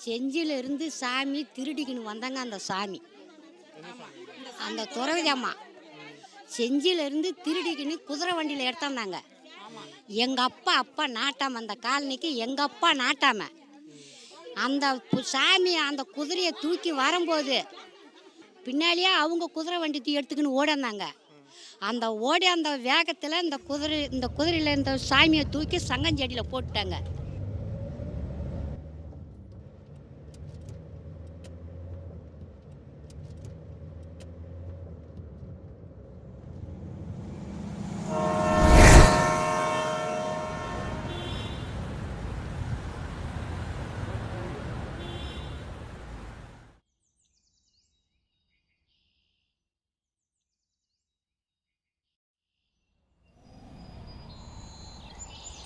செஞ்சியிலிருந்து சாமி திருடிக்கின்னு வந்தாங்க. அந்த சாமி அந்த துறவிதி அம்மா செஞ்சியிலிருந்து திருடிக்கின்னு குதிரை வண்டியில் எடுத்தாந்தாங்க. எங்கள் அப்பா நாட்டாம அந்த காலனிக்கு எங்கள் அப்பா நாட்டாம அந்த சாமி அந்த குதிரையை தூக்கி வரும்போது பின்னாலேயே அவங்க குதிரை வண்டி எடுத்துக்கின்னு ஓடிந்தாங்க. அந்த ஓடி அந்த வேகத்தில் இந்த குதிரையில் இந்த சாமியை தூக்கி சங்கஞ்செடியில் போட்டுட்டாங்க.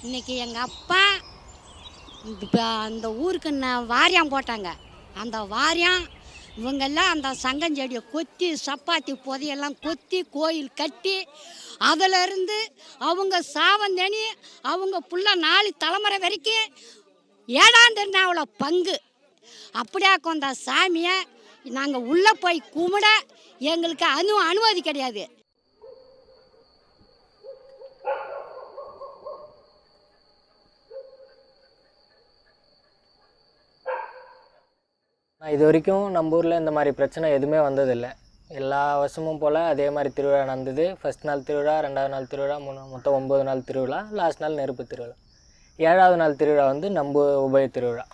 இன்றைக்கி எங்கள் அப்பா அந்த ஊருக்கு வாரியம் போட்டாங்க. அந்த வாரியம் இவங்கெல்லாம் அந்த சங்கஞ்செடியை கொத்தி சப்பாத்தி புதையெல்லாம் கொத்தி கோயில் கட்டி அதிலிருந்து அவங்க சாவந்தனி அவங்க புள்ள 4 தலைமுறை வரைக்கும் 7ஆம் திருநாவில் பங்கு. அப்படியாக்கும் அந்த சாமியை நாங்கள் உள்ளே போய் கும்பிட எங்களுக்கு அனுமதி கிடையாது. இது வரைக்கும் நம்ம ஊரில் இந்த மாதிரி பிரச்சனை எதுவுமே வந்ததில்லை. எல்லா வருஷமும் போல் அதே மாதிரி திருவிழா நடந்தது. ஃபஸ்ட் நாள் திருவிழா, 2வது நாள் திருவிழா, மொத்தம் 9 நாள் திருவிழா, லாஸ்ட் நாள் நெருப்பு திருவிழா. 7வது நாள் திருவிழா வந்து நம்ம உபய திருவிழா.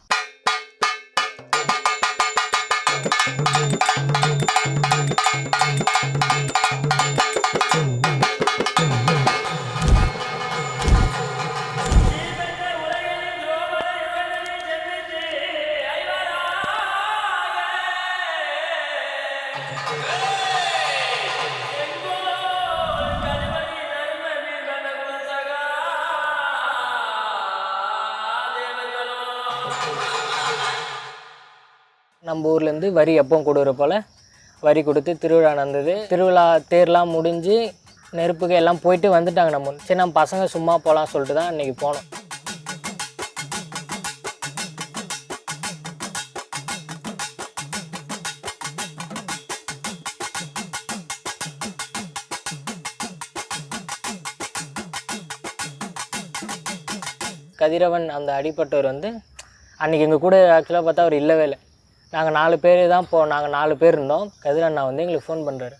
நம்ம ஊர்லேருந்து வரி எப்போ கொடுக்குற போல் வரி கொடுத்து திருவிழா நடந்தது. திருவிழா தேர்லாம் முடிஞ்சு நெருப்புக்கு எல்லாம் போயிட்டு வந்துட்டாங்க. நம்ம பசங்க சும்மா போகலாம் சொல்லிட்டு தான் இன்றைக்கி போனோம். கதிரவன் அந்த அடிப்பட்டவர் வந்து அன்றைக்கி எங்கள் கூட ஆக்சுவலாக பார்த்தா அவர் இல்லவே இல்லை. நாங்கள் 4 பேர் தான் நாங்கள் 4 பேர் இருந்தோம். கதிரண்ணா வந்து எங்களுக்கு ஃபோன் பண்ணுறாரு.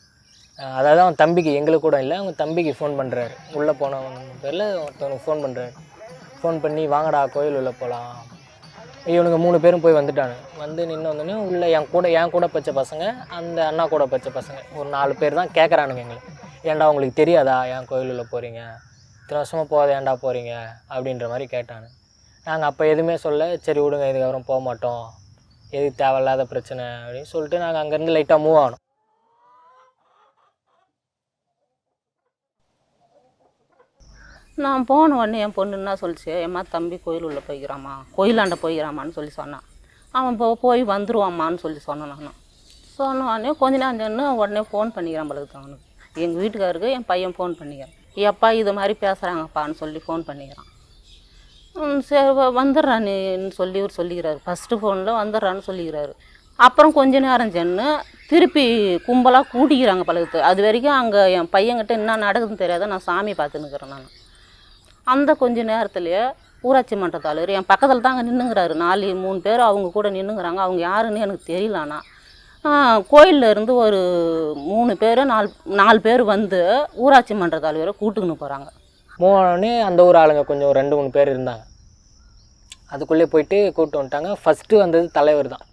அதாவது அவன் தம்பிக்கு, எங்களுக்கு கூட இல்லை, அவங்க தம்பிக்கு ஃபோன் பண்ணுறாரு. உள்ளே போனவங்க பேரில் ஒருத்தவனுக்கு ஃபோன் பண்ணுறாரு. ஃபோன் பண்ணி வாங்கடா கோயில் உள்ளே போகலாம். இவனுங்க 3 பேரும் போய் வந்துட்டானு. வந்து நின்று வந்தோடனே உள்ளே என் கூட பச்ச பசங்க, அந்த அண்ணா கூட பச்ச பசங்க ஒரு 4 பேர் தான் கேட்குறானுங்க எங்களை, ஏன்டா உங்களுக்கு தெரியாதா ஏன் கோயில் உள்ளே போகிறீங்க, இத்தனை வருஷமாக போகாத ஏன்டா போகிறீங்க அப்படின்ற மாதிரி கேட்டானு. நாங்கள் அப்போ எதுவுமே சொல்ல, சரி விடுங்க இதுக்கப்புறம் போக மாட்டோம், எது தேவையில்லாத பிரச்சனை அப்படின்னு சொல்லிட்டு நாங்கள் அங்கேருந்து லைட்டாக மூவ் ஆனோம். நான் போன உடனே என் பொண்ணு என்ன சொல்லிச்சு, எம்மா தம்பி கோயில் உள்ளே போய்க்கிறாம்மா, கோயிலாண்ட போய்க்கிறாம்மான்னு சொல்லி சொன்னான். அவன் போய் வந்துடுவாம்மான்னு சொல்லி சொன்னான். நான் சொன்ன உடனே கொஞ்ச நேரம் சொன்னு உடனே ஃபோன் பண்ணிக்கிறான் பழகுது அவனுக்கு. எங்கள் வீட்டுக்காருக்கு என் பையன் ஃபோன் பண்ணிக்கிறான். எப்பா இது மாதிரி பேசுகிறாங்கப்பான்னு சொல்லி ஃபோன் பண்ணிக்கிறான். சரி வந்துடுறான்னு சொல்லி இவர் சொல்லிக்கிறாரு. ஃபஸ்ட்டு ஃபோனில் வந்துடுறான்னு சொல்லிக்கிறாரு. அப்புறம் கொஞ்ச நேரம் சென்று திருப்பி கும்பலாக கூட்டிக்கிறாங்க பழகுது. அது வரைக்கும் அங்கே என் பையன்கிட்ட என்ன நடக்குதுன்னு தெரியாத நான் சாமி பார்த்துன்னுக்கிறேன். நான் அந்த கொஞ்ச நேரத்துலேயே ஊராட்சி மன்ற தலைவர் என் பக்கத்தில் தான் அங்கே நின்றுங்கிறாரு. 3 பேர் அவங்க கூட நின்றுங்கிறாங்க. அவங்க யாருன்னு எனக்கு தெரியலண்ணா. கோயிலில் இருந்து ஒரு 3 பேர் 4 பேர் வந்து ஊராட்சி மன்ற தலைவரை கூட்டுக்குன்னு போகிறாங்க. மூணு அந்த ஊர் ஆளுங்க கொஞ்சம் 2-3 பேர் இருந்தாங்க. அதுக்குள்ளே போயிட்டு கூப்பிட்டு வந்துட்டாங்க. ஃபஸ்ட்டு வந்தது தலைவர் தான்.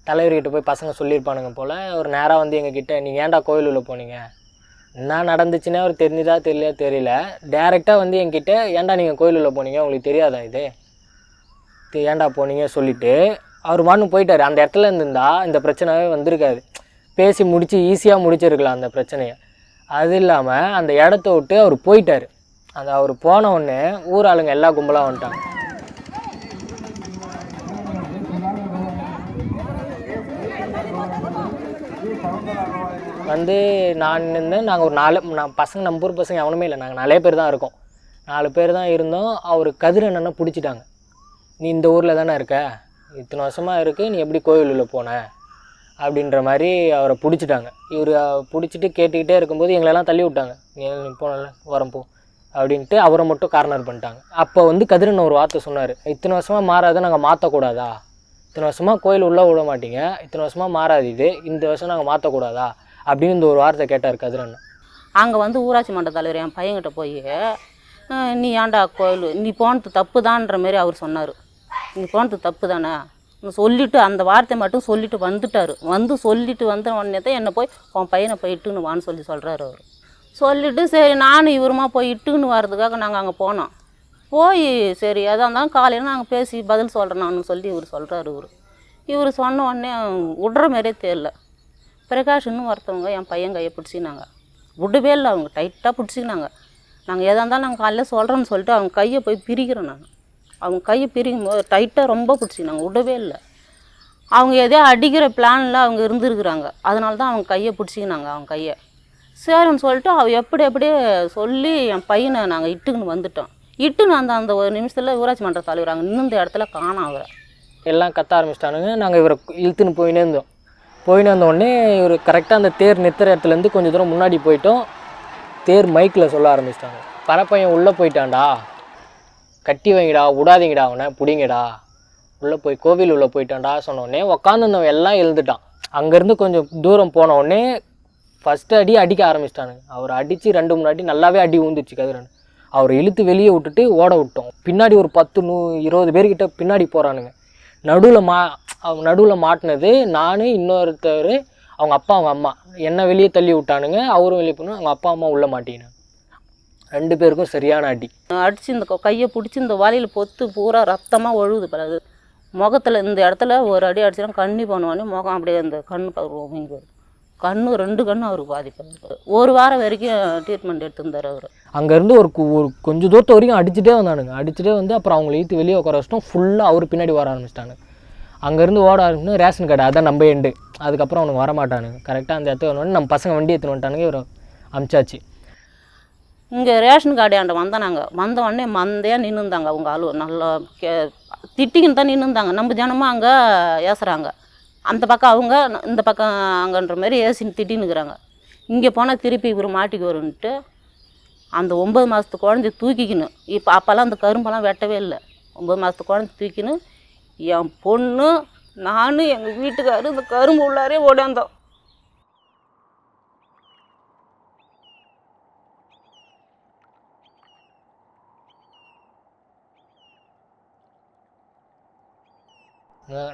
தலைவர்கிட்ட போய் பசங்க சொல்லியிருப்பானுங்க போல். ஒரு நேராக வந்து எங்ககிட்ட, நீங்கள் ஏன்டா கோயில் உள்ள போனீங்க, என்ன நடந்துச்சுன்னே அவர் தெரிஞ்சுதா தெரியல, டேரெக்டாக வந்து என்கிட்ட ஏன்டா நீங்கள் கோயில் உள்ள போனீங்க, உங்களுக்கு தெரியாதா இது ஏன்டா போனீங்க சொல்லிவிட்டு அவர் மான்னு போயிட்டார். அந்த இடத்துல இருந்திருந்தா இந்த பிரச்சனையே வந்திருக்காது. பேசி முடித்து ஈஸியாக முடிச்சிருக்கலாம் அந்த பிரச்சனையை. அது இல்லாமல் அந்த இடத்த விட்டு அவர் போயிட்டார். அந்த அவர் போன உடனே ஊர் ஆளுங்க எல்லா கும்பலாக வந்துட்டாங்க. வந்து நான் இருந்தேன். நாங்கள் ஒரு 4 பசங்க, நம்ம ஊர் பசங்க எவனுமே இல்லை, நாங்கள் 4 பேர் தான் இருக்கோம். 4 பேர் தான் இருந்தோம். அவர் கதிரண்ணனை பிடிச்சிட்டாங்க. நீ இந்த ஊரில் தானே இருக்க, இத்தனை வருஷமாக இருக்குது, நீ எப்படி கோவில் உள்ள போன அப்படின்ற மாதிரி அவரை பிடிச்சிட்டாங்க. இவர் பிடிச்சிட்டு கேட்டுக்கிட்டே இருக்கும்போது எங்களெல்லாம் தள்ளி விட்டாங்க. நீ போனல வரேன் போ அப்படின்ட்டு அவரை மட்டும் கார்னர் பண்ணிட்டாங்க. அப்போ வந்து கதிரன் ஒரு வார்த்தை சொன்னார், இத்தனை வருஷமாக மாறாத நாங்கள் மாற்றக்கூடாதா, இத்தனை வருஷமாக கோயில் உள்ளே விட மாட்டீங்க, இத்தனை வருஷமாக மாறாது இது, இந்த வருஷம் நாங்கள் மாற்றக்கூடாதா அப்படின்னு இந்த ஒரு வார்த்தை கேட்டார் கதிரன். அங்கே வந்து ஊராட்சி மன்ற தலைவர் என் பையன்கிட்ட போய் நீ ஏன்டா கோயில் நீ போனது தப்பு தான்ற மாரி அவர் சொன்னார். நீ போனது தப்பு தானே சொல்லிவிட்டு அந்த வார்த்தை மட்டும் சொல்லிவிட்டு வந்துட்டார். சொல்லிவிட்டு வந்த உடனே தான் என்னை போய் உன் பையனை போய் இட்டுன்னு வான்னு சொல்கிறாரு அவர். சொல்லிவிட்டு சரி நானும் இவருமா போய் இட்டுன்னு வர்றதுக்காக நாங்கள் அங்கே போனோம். போய் சரி அதாக இருந்தாலும் காலையில் நாங்கள் பேசி பதில் சொல்கிறேன்னு சொல்லி இவர் சொல்கிறாரு. இவர் சொன்ன உடனே விடுற மாதிரியே தெரியல. பிரகாஷ்னு ஒருத்தவங்க என் பையன் கையை பிடிச்சினாங்க, விடவே இல்லை, அவங்க டைட்டாக பிடிச்சிக்கினாங்க. நாங்கள் எதாக இருந்தாலும் நாங்கள் காலையில் சொல்கிறோன்னு சொல்லிட்டு அவங்க கையை போய் பிரிக்கிறேன். அவங்க கையை பிரிக்கும் போது டைட்டாக ரொம்ப பிடிச்சிக்கினாங்க, விடவே இல்லை. அவங்க எதையோ அடிக்கிற பிளானில் அவங்க இருந்துருக்குறாங்க, அதனால தான் அவங்க கையை பிடிச்சிக்கினாங்க. அவங்க கையை சரின்னு சொல்லிட்டு எப்படியே சொல்லி என் பையனை நாங்கள் இட்டுக்குன்னு வந்துட்டோம். இட்டுன்னு அந்த ஒரு நிமிஷத்தில் ஊராட்சி மன்ற தலைவர் அங்கே நின்று இடத்துல காணோம். அவரை எல்லாம் கத்த ஆரம்பிச்சிட்டானுங்க. நாங்கள் இவரை இழுத்துன்னு போயினே இருந்தோம். உடனே இவர் கரெக்டாக அந்த தேர் நிறுத்துற இடத்துலேருந்து கொஞ்சம் தூரம் முன்னாடி போயிட்டோம். தேர் மைக்கில் சொல்ல ஆரம்பிச்சிட்டாங்க, பரப்பையன் உள்ளே போயிட்டான்டா, கட்டி வைங்கடா, விடாதீங்கடா, அவனை பிடிங்கடா, உள்ளே போய் கோவில் உள்ளே போயிட்டான்டா சொன்னோடனே உக்காந்துருந்தவன் எல்லாம் எழுந்துட்டான். அங்கேருந்து கொஞ்சம் தூரம் போனோடனே ஃபஸ்ட்டு அடிக்க ஆரம்பிச்சிட்டானுங்க. அவர் அடித்து 2-3 அடி நல்லாவே அடி ஊந்துச்சு கதிரன். அவரை இழுத்து வெளியே விட்டுட்டு ஓட விட்டோம். பின்னாடி ஒரு 10-20 பேர்கிட்ட பின்னாடி போகிறானுங்க. நடுவில் மாட்டினது நான், இன்னொருத்தர், அவங்க அப்பா அவங்க அம்மா. என்னை வெளியே தள்ளி விட்டானுங்க, அவரும் வெளியே போகணும், அவங்க அப்பா அம்மா உள்ளே மாட்டினாங்க. 2 பேருக்கும் சரியான அடி அடித்து இந்த கையை பிடிச்சி இந்த வாலியில் பொத்து பூரா ரத்தமாக ஒழுகுது. பிறகு முகத்தில் இந்த இடத்துல ஒரு அடி அடிச்சிடும், கண்ணி பண்ணுவானே முகம் அப்படியே அந்த கண்ணு பார்க்குறோம், கண்ணு 2 கண்ணு அவருக்கு பாதிப்பு. 1 வாரம் வரைக்கும் ட்ரீட்மெண்ட் எடுத்துருந்தார் அவர். அங்கேருந்து ஒரு கொஞ்சம் தூரத்து வரைக்கும் அடிச்சுட்டே வந்தானுங்க. அடிச்சுட்டே வந்து அப்புறம் அவங்களை இழுத்து வெளியே உட்கார வச்சிட்டோம். ஃபுல்லாக அவர் பின்னாடி வர ஆரம்பிச்சிட்டாங்க. அங்கேருந்து ஓட ஆரம்பிச்சு ரேஷன் கடை, அதான் நம்ம எண்டு. அதுக்கப்புறம் அவனுக்கு வரமாட்டானுங்க. கரெக்டாக அந்த இடத்துல வரணுன்னு நம்ம பசங்க வண்டி எடுத்துன்னு வந்துட்டானுங்க. இவர் அமிச்சாச்சு. இங்கே ரேஷன் கார்டாண்ட வந்தாங்க. வந்த உடனே மந்தையாக நின்றுந்தாங்க. அவங்க ஆளு நல்லா திட்டிக்கின்னு தான் நின்றுந்தாங்க. நம்ம ஜனமாக அங்கே ஏசுகிறாங்க. அந்த பக்கம் அவங்க, இந்த பக்கம் அங்கன்ற மாதிரி ஏசின்னு திட்டின்னுக்குறாங்க. இங்கே போனால் திருப்பி இவர் மாட்டிக்கு வருன்ட்டு அந்த 9 மாதத்து குழந்தைய தூக்கிக்கணும். இப்போ அப்போல்லாம் அந்த கரும்பெல்லாம் வெட்டவே இல்லை. 9 மாதத்து குழந்தை தூக்கின்னு என் பொண்ணு, நான், எங்கள் வீட்டுக்காரரு இந்த கரும்பு உள்ளாரே ஓடாந்தோம்.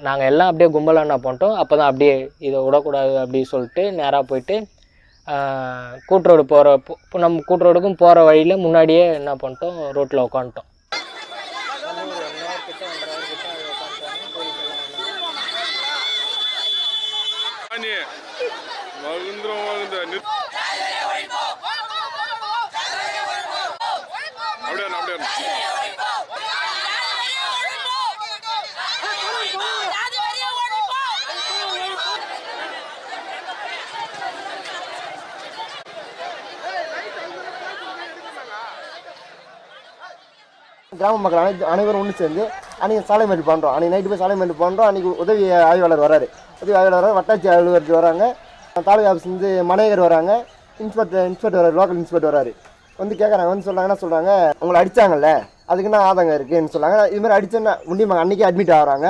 நாங்கள் எல்லாம் அப்படியே கும்பலாக என்ன பண்ணிட்டோம், அப்போ தான் அப்படியே இதை விடக்கூடாது அப்படின்னு சொல்லிட்டு நேராக போயிட்டு கூட்ரோடு நம்ம கூட்ரோடுக்கும் போகிற வழியில் முன்னாடியே என்ன பண்ணிட்டோம், ரோட்டில் உட்காந்துட்டோம். கிராம மக்கள் அனைவரும் ஒன்று சேர்ந்து அன்றைக்கி சாலை மறியல் பண்ணுறோம். அன்றைக்கி நைட்டு போய் சாலை மறியல் பண்ணுறோம். அன்றைக்கி உதவி ஆய்வாளர் வராரு, வட்டாட்சி அலுவலர் வராங்க, தாலுகா ஆஃபீஸ்லேருந்து மனையர் வராங்க, இன்ஸ்பெக்டர் வராரு, லோக்கல் இன்ஸ்பெக்டர் வராரு. வந்து கேட்குறாங்க, வந்து சொல்கிறாங்க, என்ன சொல்கிறாங்க, உங்களை அடித்தாங்கல்ல அதுக்குன்னா ஆதங்கம் இருக்குதுன்னு சொல்கிறாங்க. இதுமாதிரி அடிச்சோன்னா முடியுமாங்க அன்றைக்கி அட்மிட் ஆகிறாங்க.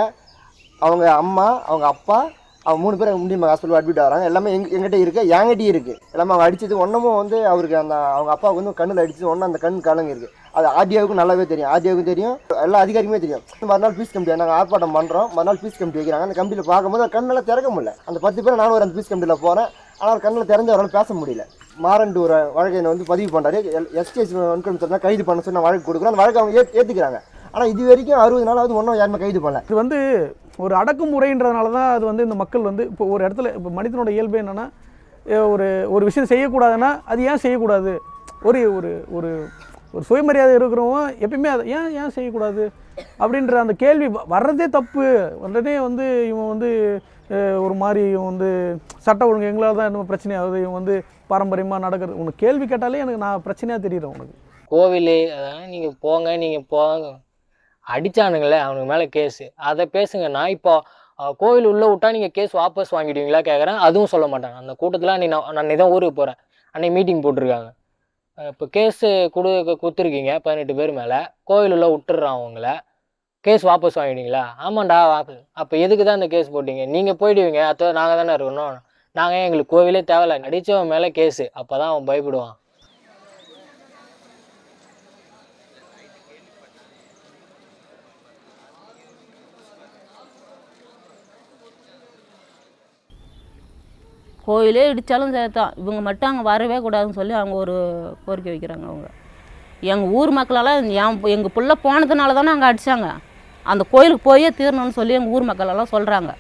அவங்க அம்மா, அவங்க அப்பா, அவங்க 3 பேர் முடியுமா ஹாஸ்பிட்டல் அட்மிட் ஆகிறாங்க. எல்லாமே எங்கிட்ட இருக்குது, என்கிட்டையும் இருக்குது. எல்லாமே அவங்க அடித்தது ஒன்றுமும் வந்து அவருக்கு அந்த அவங்க அப்பாவுக்கு வந்து கண்ணில் அடித்தது ஒன்றும் அந்த கண் கலங்க இருக்குது. அது ஆர்டிஓவுக்கும் நல்லாவே தெரியும், ஆர்டிஓவுக்கும் தெரியும், எல்லா அதிகாரிக்குமே தெரியும். மறுநாள் பீஸ் கமிட்டி நாங்கள் ஆர்ப்பாட்டம் பண்ணுறோம். மறுநாள் பீஸ் கமிட்டி வைக்கிறாங்க. அந்த கமிட்டியில் பார்க்கும்போது கண்ணெல்லாம் திறக்க முடியல. அந்த 10 பேர் நானும் அந்த பீஸ் கமிட்டியில் போகிறேன். ஆனால் கண்ணில் திறந்து அவரால் பேச முடியல. மாறன்ட்டு ஒரு வழக்கை வந்து பதிவு பண்ணுறாரு. எஸ்டிஎஸ் வன்கொடுமை கைது பண்ண சொல்லி வழக்கு கொடுக்குறோம். அந்த வழக்கு அவங்க ஏற்றுக்கிறாங்க. ஆனால் இது வரைக்கும் 60 நாளாவது ஒன்றும் யாருமே கைது பண்ணல. இது வந்து ஒரு அடக்குமுறைன்றதுனால தான் அது வந்து இந்த மக்கள் வந்து இப்போ ஒரு இடத்துல இப்போ மனிதனோட இயல்பு என்னென்னா ஒரு விஷயம் செய்யக்கூடாதுன்னா அது ஏன் செய்யக்கூடாது, ஒரு ஒரு ஒரு ஒரு சுயமரியாதை இருக்கிறவங்க எப்பயுமே அதை ஏன் செய்யக்கூடாது அப்படின்ற அந்த கேள்வி வர்றதே தப்பு. வர்றதே வந்து இவன் வந்து ஒரு மாதிரி இவன் வந்து சட்ட ஒழுங்கு எங்களால் தான் என்ன பிரச்சனையாகுது, இவன் வந்து பாரம்பரியமாக நடக்கிறது. உனக்கு கேள்வி கேட்டாலே எனக்கு நான் பிரச்சனையாக தெரியுறேன். உனக்கு கோவில் அதெல்லாம் நீங்கள் போங்க அடித்தானுங்களே அவனுக்கு மேலே கேஸு, அதை பேசுங்கண்ணா. இப்போ கோவில் உள்ளே விட்டா நீங்கள் கேஸ் வாபஸ் வாங்கிடுவீங்களா கேட்குறேன், அதுவும் சொல்ல மாட்டாங்க. அந்த கூட்டத்தில் நான் தான் ஊருக்கு போகிறேன், அன்றைக்கி மீட்டிங் போட்டிருக்காங்க. இப்போ கேஸு கொடுத்துருக்கீங்க 18 பேர் மேலே, கோவில் உள்ள விட்டுறான் அவங்கள, கேஸ் வாபஸ் வாங்கிடுவீங்களா? ஆமாண்டா அப்போ எதுக்கு தான் இந்த கேஸ் போட்டிங்க? நீங்கள் போயிடுவீங்க, அதை நாங்கள் தானே இருக்கணும், நாங்கள் எங்களுக்கு கோவிலே தேவையில்லை. அடித்தவன் மேலே கேஸு, அப்போ தான் அவன் பயப்படுவான். கோயிலே இடித்தாலும் சேர்த்தான், இவங்க மட்டும் அங்கே வரவே கூடாதுன்னு சொல்லி அவங்க ஒரு கோரிக்கை வைக்கிறாங்க. அவங்க எங்கள் ஊர் மக்களெல்லாம் எங்கள் பிள்ளை போனதுனால தானே அங்கே அடித்தாங்க, அந்த கோயிலுக்கு போயே தீரணும்னு சொல்லி எங்கள் ஊர் மக்களெல்லாம் சொல்கிறாங்க.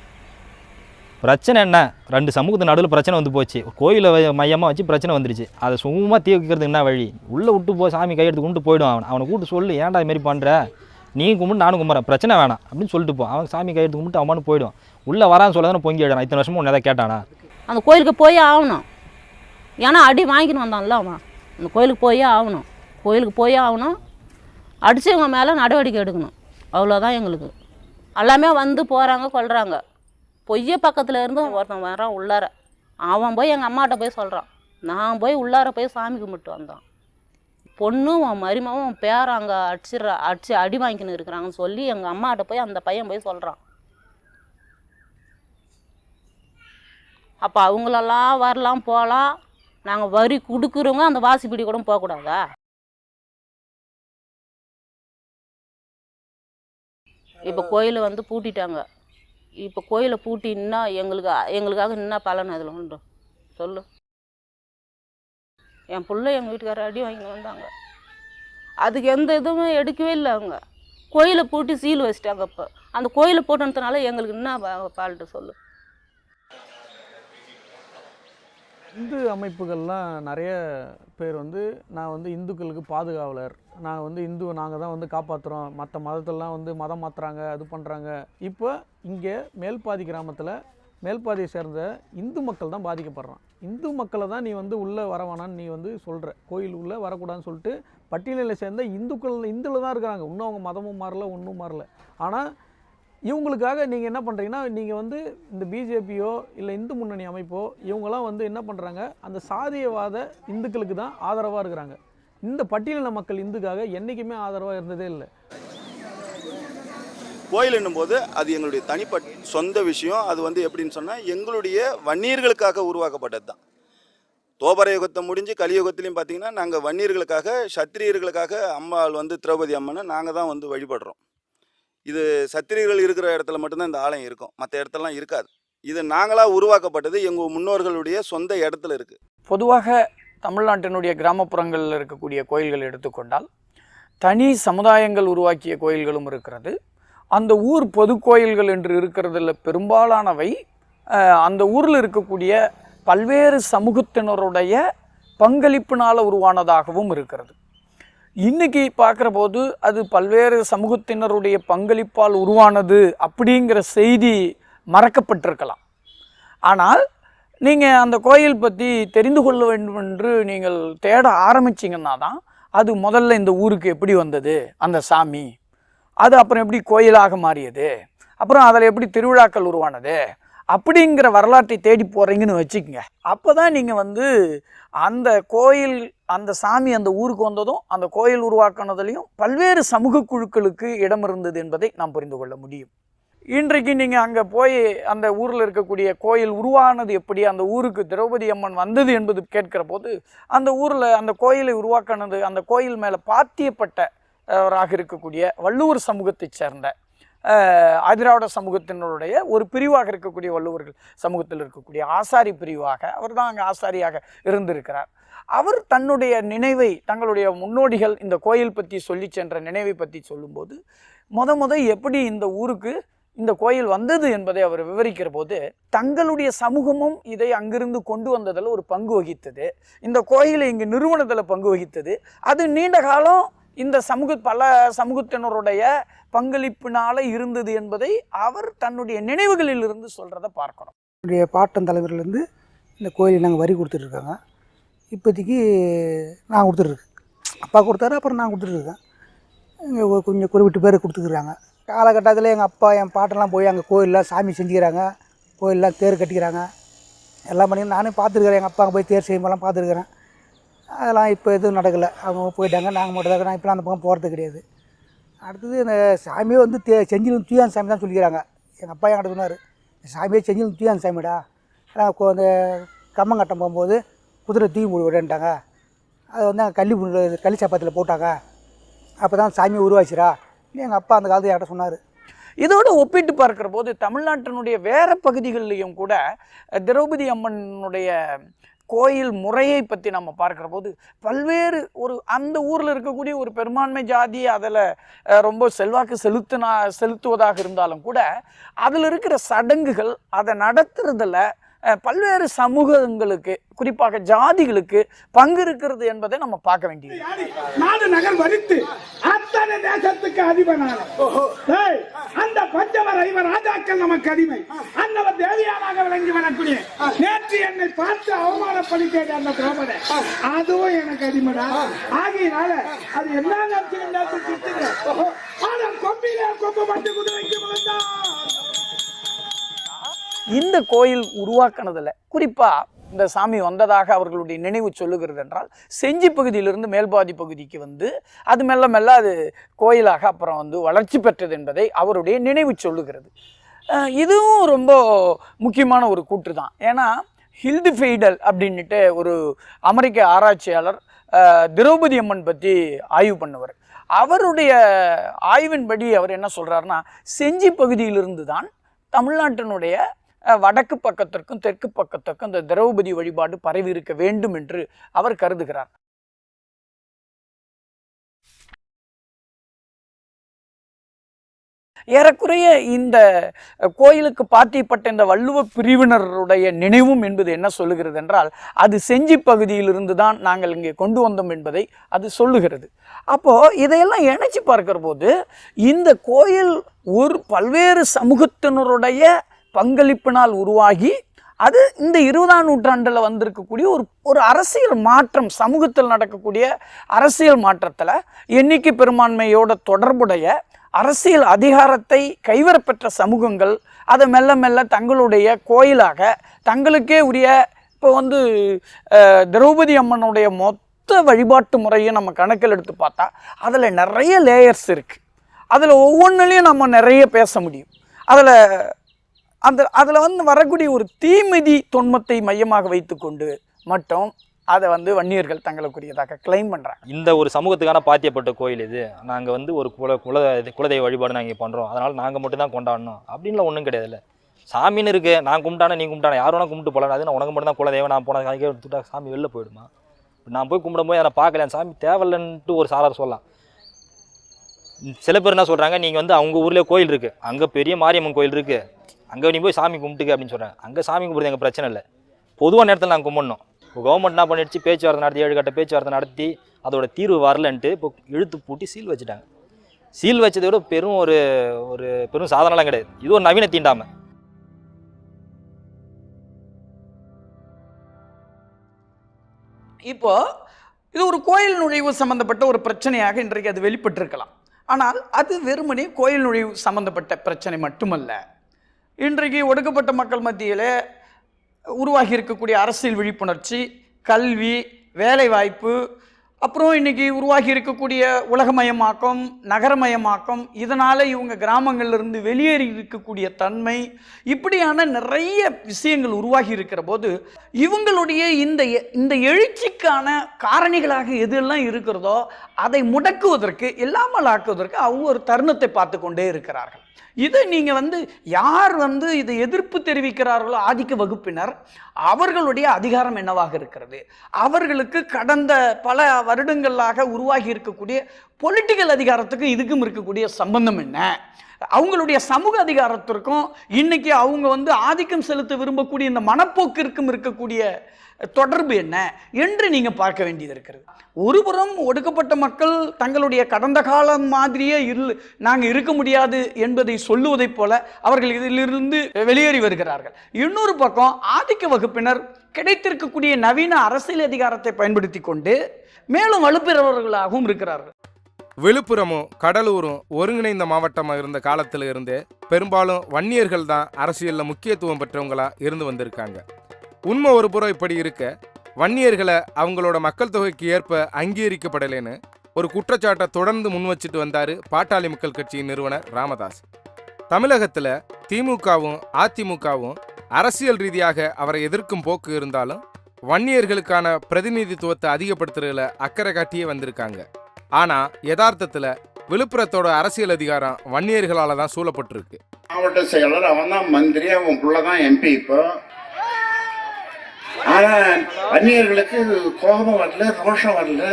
பிரச்சனை என்ன, 2 சமூகத்து நடுவில் பிரச்சனை வந்து போச்சு, கோயிலை மையமாக வச்சு பிரச்சனை வந்துருச்சு. அதை சும்மா தீர்க்கிறதுக்கு என்ன வழி? உள்ளே விட்டு போய் சாமி கையெடுத்து கும்பிட்டு போய்டும். அவனை கூப்பிட்டு சொல்லு, ஏன்டா இதுமாரி பண்ணுற, நீ கும்பிட்டு நானும் கும்பிட்றேன், பிரச்சனை வேணாம் அப்படின்னு சொல்லிட்டு போ. அவன் சாமி கையெடுத்து கும்பிட்டு அவனு போய்டும். உள்ளே வரான்னு சொல்ல தானே பொங்கி ஆயிடான். இத்தனை வருஷமும் ஒன்று எதாவது கேட்டானா? அந்த கோயிலுக்கு போயே ஆகணும், ஏன்னா அடி வாங்கின்னு வந்தான்ல அவன். அந்த கோயிலுக்கு போயே ஆகணும், கோயிலுக்கு போயே ஆகணும், அடித்தவங்க மேலே நடவடிக்கை எடுக்கணும், அவ்வளோதான் எங்களுக்கு. எல்லாமே வந்து போகிறாங்க கொள்கிறாங்க. பொய்ய பக்கத்தில் இருந்து ஒருத்தன் வரான் உள்ளார, அவன் போய் எங்கள் அம்மாட்ட போய் சொல்கிறான், நான் போய் உள்ளார போய் சாமி கும்பிட்டு வந்தான், பொண்ணும் மருமவும் பேர அங்கே அடிச்சு அடி வாங்கின்னு இருக்கிறாங்கன்னு சொல்லி எங்கள் அம்மாட்ட போய் அந்த பையன் போய் சொல்கிறான். அப்போ அவங்களெல்லாம் வரலாம் போகலாம், நாங்கள் வரி கொடுக்குறவங்க அந்த வாசிப்பிடி கூட போகக்கூடாதா? இப்போ கோயிலை வந்து பூட்டிட்டாங்க, இப்போ கோயிலை பூட்டின்னா எங்களுக்காக என்ன பலன் அதில் உண்டு சொல்லு? என் பிள்ளை எங்கள் வீட்டுக்கார அடி வாங்கின்னு வந்தாங்க, அதுக்கு எந்த இதுவும் எடுக்கவே இல்லை. அவங்க கோயிலை பூட்டி சீல் வச்சிட்டாங்க. இப்போ அந்த கோயிலை போட்டதுனால எங்களுக்கு என்ன பால்ட்டு சொல்லு? இந்து அமைப்புகள்லாம் நிறைய பேர் வந்து நான் வந்து இந்துக்களுக்கு பாதுகாவலர், நான் வந்து நாங்கள் தான் வந்து காப்பாற்றுறோம், மற்ற மதத்தெல்லாம் வந்து மதம் மாற்றுறாங்க, அது பண்ணுறாங்க. இப்போ இங்கே மேல்பாதி கிராமத்தில் மேல்பாதியை சேர்ந்த இந்து மக்கள் தான் பாதிக்கப்படுறான். இந்து மக்களை தான் நீ வந்து உள்ளே வரவேணான்னு நீ வந்து சொல்கிற, கோயில் உள்ளே வரக்கூடாதுன்னு சொல்லிட்டு பட்டியலில் சேர்ந்த இந்துல தான் இருக்கிறாங்க. இன்னும் அவங்க மதமும் மாறல, ஒன்றும் மாறல. ஆனால் இவங்களுக்காக நீங்கள் என்ன பண்ணுறீங்கன்னா, நீங்கள் வந்து இந்த பிஜேபியோ இல்லை இந்து முன்னணி அமைப்போ இவங்களாம் வந்து என்ன பண்ணுறாங்க, அந்த சாதியவாத இந்துக்களுக்கு தான் ஆதரவாக இருக்கிறாங்க. இந்த பட்டியலின மக்கள் இந்துக்காக என்றைக்குமே ஆதரவாக இருந்ததே இல்லை. கோயில் என்னும்போது அது எங்களுடைய தனிப்பட்ட சொந்த விஷயம். அது வந்து எப்படின்னு சொன்னால் எங்களுடைய வன்னியர்களுக்காக உருவாக்கப்பட்டது தான். தோபர யுகத்தை முடிஞ்சு கலியுகத்திலையும் பார்த்தீங்கன்னா நாங்கள் வன்னியர்களுக்காக, சத்திரியர்களுக்காக அம்மாள் வந்து திரௌபதி அம்மனை நாங்கள் தான் வந்து வழிபடுறோம். இது சத்திரியர்கள் இருக்கிற இடத்துல மட்டும்தான் இந்த ஆலயம் இருக்கும், மற்ற இடத்துலலாம் இருக்காது. இது நாங்களாக உருவாக்கப்பட்டது, எங்கள் முன்னோர்களுடைய சொந்த இடத்துல இருக்குது. பொதுவாக தமிழ்நாட்டினுடைய கிராமப்புறங்களில் இருக்கக்கூடிய கோயில்கள் எடுத்துக்கொண்டால் தனி சமுதாயங்கள் உருவாக்கிய கோயில்களும் இருக்கிறது. அந்த ஊர் பொது கோயில்கள் என்று இருக்கிறதில் பெரும்பாலானவை அந்த ஊரில் இருக்கக்கூடிய பல்வேறு சமூகத்தினருடைய பங்களிப்பினால் உருவானதாகவும் இருக்கிறது. இன்றைக்கி பார்க்குற போது அது பல்வேறு சமூகத்தினருடைய பங்களிப்பால் உருவானது அப்படிங்கிற செய்தி மறக்கப்பட்டிருக்கலாம். ஆனால் நீங்கள் அந்த கோயில் பற்றி தெரிந்து கொள்ள வேண்டும் என்று நீங்கள் தேட ஆரம்பிச்சிங்கன்னா தான் அது முதல்ல இந்த ஊருக்கு எப்படி வந்தது அந்த சாமி, அது அப்புறம் எப்படி கோயிலாக மாறியது, அப்புறம் அதில் எப்படி திருவிழாக்கள் உருவானது அப்படிங்கிற வரலாற்றை தேடி போகிறீங்கன்னு வச்சுக்கோங்க. அப்போ தான் நீங்கள் வந்து அந்த கோயில், அந்த சாமி அந்த ஊருக்கு வந்ததும் அந்த கோயில் உருவாக்கினதுலையும் பல்வேறு சமூக குழுக்களுக்கு இடம் இருந்தது என்பதை நாம் புரிந்து கொள்ள முடியும். இன்றைக்கு நீங்கள் அங்கே போய் அந்த ஊரில் இருக்கக்கூடிய கோயில் உருவானது எப்படி, அந்த ஊருக்கு திரௌபதி அம்மன் வந்தது என்பது கேட்கிற போது அந்த ஊரில் அந்த கோயிலை உருவாக்கினது, அந்த கோயில் மேலே பாத்தியப்பட்டவராக இருக்கக்கூடிய வள்ளுவர் சமூகத்தை சேர்ந்த ஆதிராவிட சமூகத்தினருடைய ஒரு பிரிவாக இருக்கக்கூடிய வள்ளுவர்கள் சமூகத்தில் இருக்கக்கூடிய ஆசாரி பிரிவாக அவர் தான் அங்கே ஆசாரியாக இருந்திருக்கிறார். அவர் தன்னுடைய நினைவை, தங்களுடைய முன்னோடிகள் இந்த கோயில் பற்றி சொல்லி சென்ற நினைவை பற்றி சொல்லும்போது எப்படி இந்த ஊருக்கு இந்த கோயில் வந்தது என்பதை அவர் விவரிக்கிற போது தங்களுடைய சமூகமும் இதை அங்கிருந்து கொண்டு வந்ததில் ஒரு பங்கு வகித்தது, இந்த கோயிலை இங்கு நிறுவனத்தில் பங்கு வகித்தது, அது நீண்ட காலம் இந்த பல சமூகத்தினருடைய பங்களிப்பினால் இருந்தது என்பதை அவர் தன்னுடைய நினைவுகளில் இருந்து சொல்கிறத பார்க்குறோம். என்னுடைய பாட்டன் தலைவர்லேருந்து இந்த கோயிலுக்கு நாங்கள் வரி கொடுத்துட்ருக்காங்க. இப்போதைக்கு நான் கொடுத்துட்ருக்கேன், அப்பா கொடுத்தாரு, அப்புறம் நான் கொடுத்துட்ருக்கேன். இங்கே கொஞ்சம் குறிப்பிட்ட பேர் கொடுத்துக்குறாங்க. காலகட்டத்தில் எங்கள் அப்பா என் பாட்டெல்லாம் போய் அங்கே கோயிலில் சாமி செஞ்சுக்கிறாங்க, கோயிலெலாம் தேர் கட்டிக்கிறாங்க, எல்லாம் பண்ணி நானும் பார்த்துருக்குறேன். எங்கள் அப்பா அங்கே போய் தேர் செய்யும்போதெல்லாம் பார்த்துருக்குறேன். அதெல்லாம் இப்போ எதுவும் நடக்கலை. அவங்க போயிட்டாங்க, நாங்கள் மட்டும் தான். நான் இப்போலாம் அந்த பக்கம் போகிறது கிடையாது. அடுத்தது இந்த சாமியே வந்து செஞ்சிலும் தூயான் சாமி தான் சொல்லிக்கிறாங்க. எங்கள் அப்பா என்கிட்ட சொன்னார், சாமியே செஞ்சிலும் தூயான் சாமிடா. அந்த கம்மம் கட்டம் போகும்போது குதிரை தூக்கி மூடி விடன்ட்டாங்க. அதை வந்து அங்கே களி சாப்பாத்தில் போட்டாங்க. அப்போ தான் சாமியை உருவாச்சுரா எங்கள் அப்பா அந்த காலத்தில் என்கிட்ட சொன்னார். இதோடு ஒப்பிட்டு பார்க்குற போது தமிழ்நாட்டினுடைய வேறு பகுதிகளிலையும் கூட திரௌபதி அம்மனுடைய கோயில் முறையை பற்றி நம்ம பார்க்குற போது பல்வேறு அந்த ஊரில் இருக்கக்கூடிய ஒரு பெரும்பான்மை ஜாதி அதில் ரொம்ப செல்வாக்கு செலுத்துவதாக இருந்தாலும் கூட அதில் இருக்கிற சடங்குகள் அதை நடத்துறதில் பல்வேறு சமூகங்களுக்கு குறிப்பாக ஜாதிகளுக்கு பங்கு இருக்கிறது என்பதை நம்ம பார்க்க வேண்டியது. நாடு நகர் வரித்து அத்தனை தேசத்துக்கு அதிபனான அந்த பஞ்சவர் ஐவர் ராஜாக்கள் நமக்கு அடிமை. அன்னவர் தேவியானாக விளங்கி வரக்கூடிய நேற்று என்னை பார்த்து அவமானப்படுத்தேன் அந்த திரௌபதி, அதுவும் எனக்கு அடிமைடா. ஆகையினால அது எல்லா நேரத்திலும் கொம்பிலே கொம்பு பட்டு குதிரைக்கு விழுந்தா. இந்த கோயில் உருவாக்குனதில் குறிப்பாக இந்த சாமி வந்ததாக அவர்களுடைய நினைவு சொல்லுகிறது என்றால் செஞ்சி பகுதியிலிருந்து மேல்பாதி பகுதிக்கு வந்து அது மெல்ல மெல்ல அது கோயிலாக அப்புறம் வந்து வளர்ச்சி பெற்றது என்பதை அவருடைய நினைவு சொல்லுகிறது. இதுவும் ரொம்ப முக்கியமான ஒரு கூற்று தான். ஏன்னா ஹில்டு ஃபெய்டல் அப்படின்ட்டு ஒரு அமெரிக்க ஆராய்ச்சியாளர் திரௌபதி அம்மன் பற்றி ஆய்வு பண்ணுவார். அவருடைய ஆய்வின்படி அவர் என்ன சொல்கிறாருன்னா, செஞ்சி பகுதியிலிருந்து தான் தமிழ்நாட்டினுடைய வடக்கு பக்கத்திற்கும் தெற்கு பக்கத்திற்கும் இந்த திரௌபதி வழிபாடு பரவி இருக்க வேண்டும் என்று அவர் கருதுகிறார். ஏறக்குறைய இந்த கோயிலுக்கு பாத்தியப்பட்ட இந்த வள்ளுவ பிரிவினருடைய நினைவும் என்பது என்ன சொல்லுகிறது என்றால், அது செஞ்சி பகுதியிலிருந்து தான் நாங்கள் இங்கே கொண்டு வந்தோம் என்பதை அது சொல்லுகிறது. அப்போது இதையெல்லாம் இணைச்சி பார்க்கிற போது இந்த கோயில் பல்வேறு சமூகத்தினருடைய பங்களிப்பினால் உருவாகி அது இந்த 20ஆம் நூற்றாண்டில் வந்திருக்கக்கூடிய ஒரு அரசியல் மாற்றம், சமூகத்தில் நடக்கக்கூடிய அரசியல் மாற்றத்தில் எண்ணிக்கை பெரும்பான்மையோட தொடர்புடைய அரசியல் அதிகாரத்தை கைவரப்பெற்ற சமூகங்கள் அதை மெல்ல மெல்ல தங்களுடைய கோயிலாக தங்களுக்கே உரிய இப்போ வந்து திரௌபதி அம்மனுடைய மொத்த வழிபாட்டு முறையை நம்ம கணக்கில் எடுத்து பார்த்தா அதில் நிறைய லேயர்ஸ் இருக்குது. அதில் ஒவ்வொன்றுலையும் நம்ம நிறைய பேச முடியும். அதில் வந்து வரக்கூடிய ஒரு தீமிதி தொன்மத்தை மையமாக வைத்துக்கொண்டு மட்டும் அதை வந்து வன்னியர்கள் தங்களுக்குரியதாக கிளைம் பண்ணுறாங்க. இந்த ஒரு சமூகத்துக்கான பாத்தியப்பட்ட கோயில் இது, நாங்கள் வந்து ஒரு குலதெய்வ வழிபாடு நாங்கள் பண்ணுறோம், அதனால் நாங்கள் மட்டும்தான் கொண்டாடணும் அப்படின்லாம் ஒன்றும் கிடையாதுல்ல. சாமின்னு இருக்குது, நான் கும்பிட்டானே நீ கும்பிட்டானே யார் வேணா கும்பிட்டு போகலாம். அது நான் உனக்கு மட்டும் தான் குலதெய்வம், நான் போன காய்கறி எடுத்துட்டா சாமி வெளில போயிடுமா? நான் போய் கும்பிடும் போது அதை பார்க்கல, சாமி தேவையில்லைன்ட்டு ஒரு சாரார் சொல்லலாம். சில பேர் என்ன சொல்கிறாங்க, நீங்கள் வந்து அவங்க ஊர்லேயே கோயில் இருக்குது, அங்கே பெரிய மாரியம்மன் கோயில் இருக்குது, அங்கே நீ போய் சாமி கும்பிட்டுக்க அப்படின்னு சொல்கிறாங்க. அங்கே சாமி கும்பிடுறது எங்கள் பிரச்சனை இல்லை, பொதுவான நேரத்தில் நாங்கள் கும்பிடணும். இப்போ கவர்மெண்ட் என்ன பண்ணிடுச்சு, பேச்சுவார்த்தை நடத்தி 7 கட்ட பேச்சுவார்த்தை நடத்தி அதோட தீர்வு வரலன்ட்டு இப்போ இழுத்து பூட்டி சீல் வச்சுட்டாங்க. சீல் வச்சதை விட பெரும் சாதனைலாம் கிடையாது, இது ஒரு நவீன தீண்டாமை. இப்போ இது ஒரு கோயில் நுழைவு சம்பந்தப்பட்ட ஒரு பிரச்சனையாக இன்றைக்கு அது வெளிப்பட்டிருக்கலாம். ஆனால் அது வெறுமனே கோயில் நுழைவு சம்பந்தப்பட்ட பிரச்சனை மட்டுமல்ல. இன்றைக்கு ஒடுக்கப்பட்ட மக்கள் மத்தியில் உருவாகி இருக்கக்கூடிய அரசியல் விழிப்புணர்ச்சி, கல்வி, வேலைவாய்ப்பு, அப்புறம் இன்றைக்கி உருவாகி இருக்கக்கூடிய உலகமயமாக்கம், நகரமயமாக்கம், இதனால் இவங்க கிராமங்கள்லேருந்து வெளியேறி இருக்கக்கூடிய தன்மை, இப்படியான நிறைய விஷயங்கள் உருவாகி இருக்கிற போது இவங்களுடைய இந்த எழுச்சிக்கான காரணிகளாக எதெல்லாம் இருக்கிறதோ அதை முடக்குவதற்கு, இல்லாமல் ஆக்குவதற்கு அவங்க ஒரு தருணத்தை பார்த்து கொண்டே இருக்கிறார்கள். இதை நீங்கள் வந்து யார் வந்து இதை எதிர்ப்பு தெரிவிக்கிறார்களோ ஆதிக்க வகுப்பினர், அவர்களுடைய அதிகாரம் என்னவாக இருக்கிறது, அவர்களுக்கு கடந்த பல வருடங்களாக உருவாகி இருக்கக்கூடிய பொலிட்டிக்கல் அதிகாரத்துக்கும் இதுக்கும் இருக்கக்கூடிய சம்பந்தம் என்ன, அவங்களுடைய சமூக அதிகாரத்திற்கும் இன்னைக்கு அவங்க வந்து ஆதிக்கம் செலுத்த விரும்பக்கூடிய இந்த மனப்போக்கிற்கும் இருக்கக்கூடிய தொடர்பு என்ன என்று நீங்கள் பார்க்க வேண்டியது இருக்கிறது. ஒருபுறம் ஒடுக்கப்பட்ட மக்கள் தங்களுடைய கடந்த காலம் மாதிரியே நாங்கள் இருக்க முடியாது என்பதை சொல்லுவதைப் போல அவர்கள் இதிலிருந்து வெளியேறி வருகிறார்கள். இன்னொரு பக்கம் ஆதிக்க வகுப்பினர் கிடைத்திருக்கக்கூடிய நவீன அரசியல் அதிகாரத்தை பயன்படுத்தி கொண்டு மேலும் வலுப்பெறவர்களாகவும் இருக்கிறார்கள். விழுப்புரமும் கடலூரும் ஒருங்கிணைந்த மாவட்டமாக இருந்த காலத்தில் இருந்தே பெரும்பாலும் வன்னியர்கள் தான் அரசியலில் முக்கியத்துவம் பெற்றவங்களா இருந்து வந்திருக்காங்க. உண்மை ஒரு புறம் இப்படி இருக்க, வன்னியர்களை அவங்களோட மக்கள் தொகைக்கு ஏற்ப அங்கீகரிக்கப்படலைன்னு ஒரு குற்றச்சாட்டை தொடர்ந்து முன் வச்சுட்டு வந்தார் பாட்டாளி மக்கள் கட்சியின் நிறுவனர் ராமதாஸ். தமிழகத்தில் திமுகவும் அதிமுகவும் அரசியல் ரீதியாக அவரை எதிர்க்கும் போக்கு இருந்தாலும் வன்னியர்களுக்கான பிரதிநிதித்துவத்தை அதிகப்படுத்துறதுல அக்கறை காட்டியே வந்திருக்காங்க. ஆனால் யதார்த்தத்தில் விழுப்புரத்தோட அரசியல் அதிகாரம் வன்னியர்களால் தான் சூழப்பட்டிருக்கு. மாவட்ட செயலர் அவன் தான் மந்திரி, அவன் புள்ளதான் எம்பி. இப்போ ஆனால் வன்னியர்களுக்கு கோபம் வரல, ரோஷம் வரல.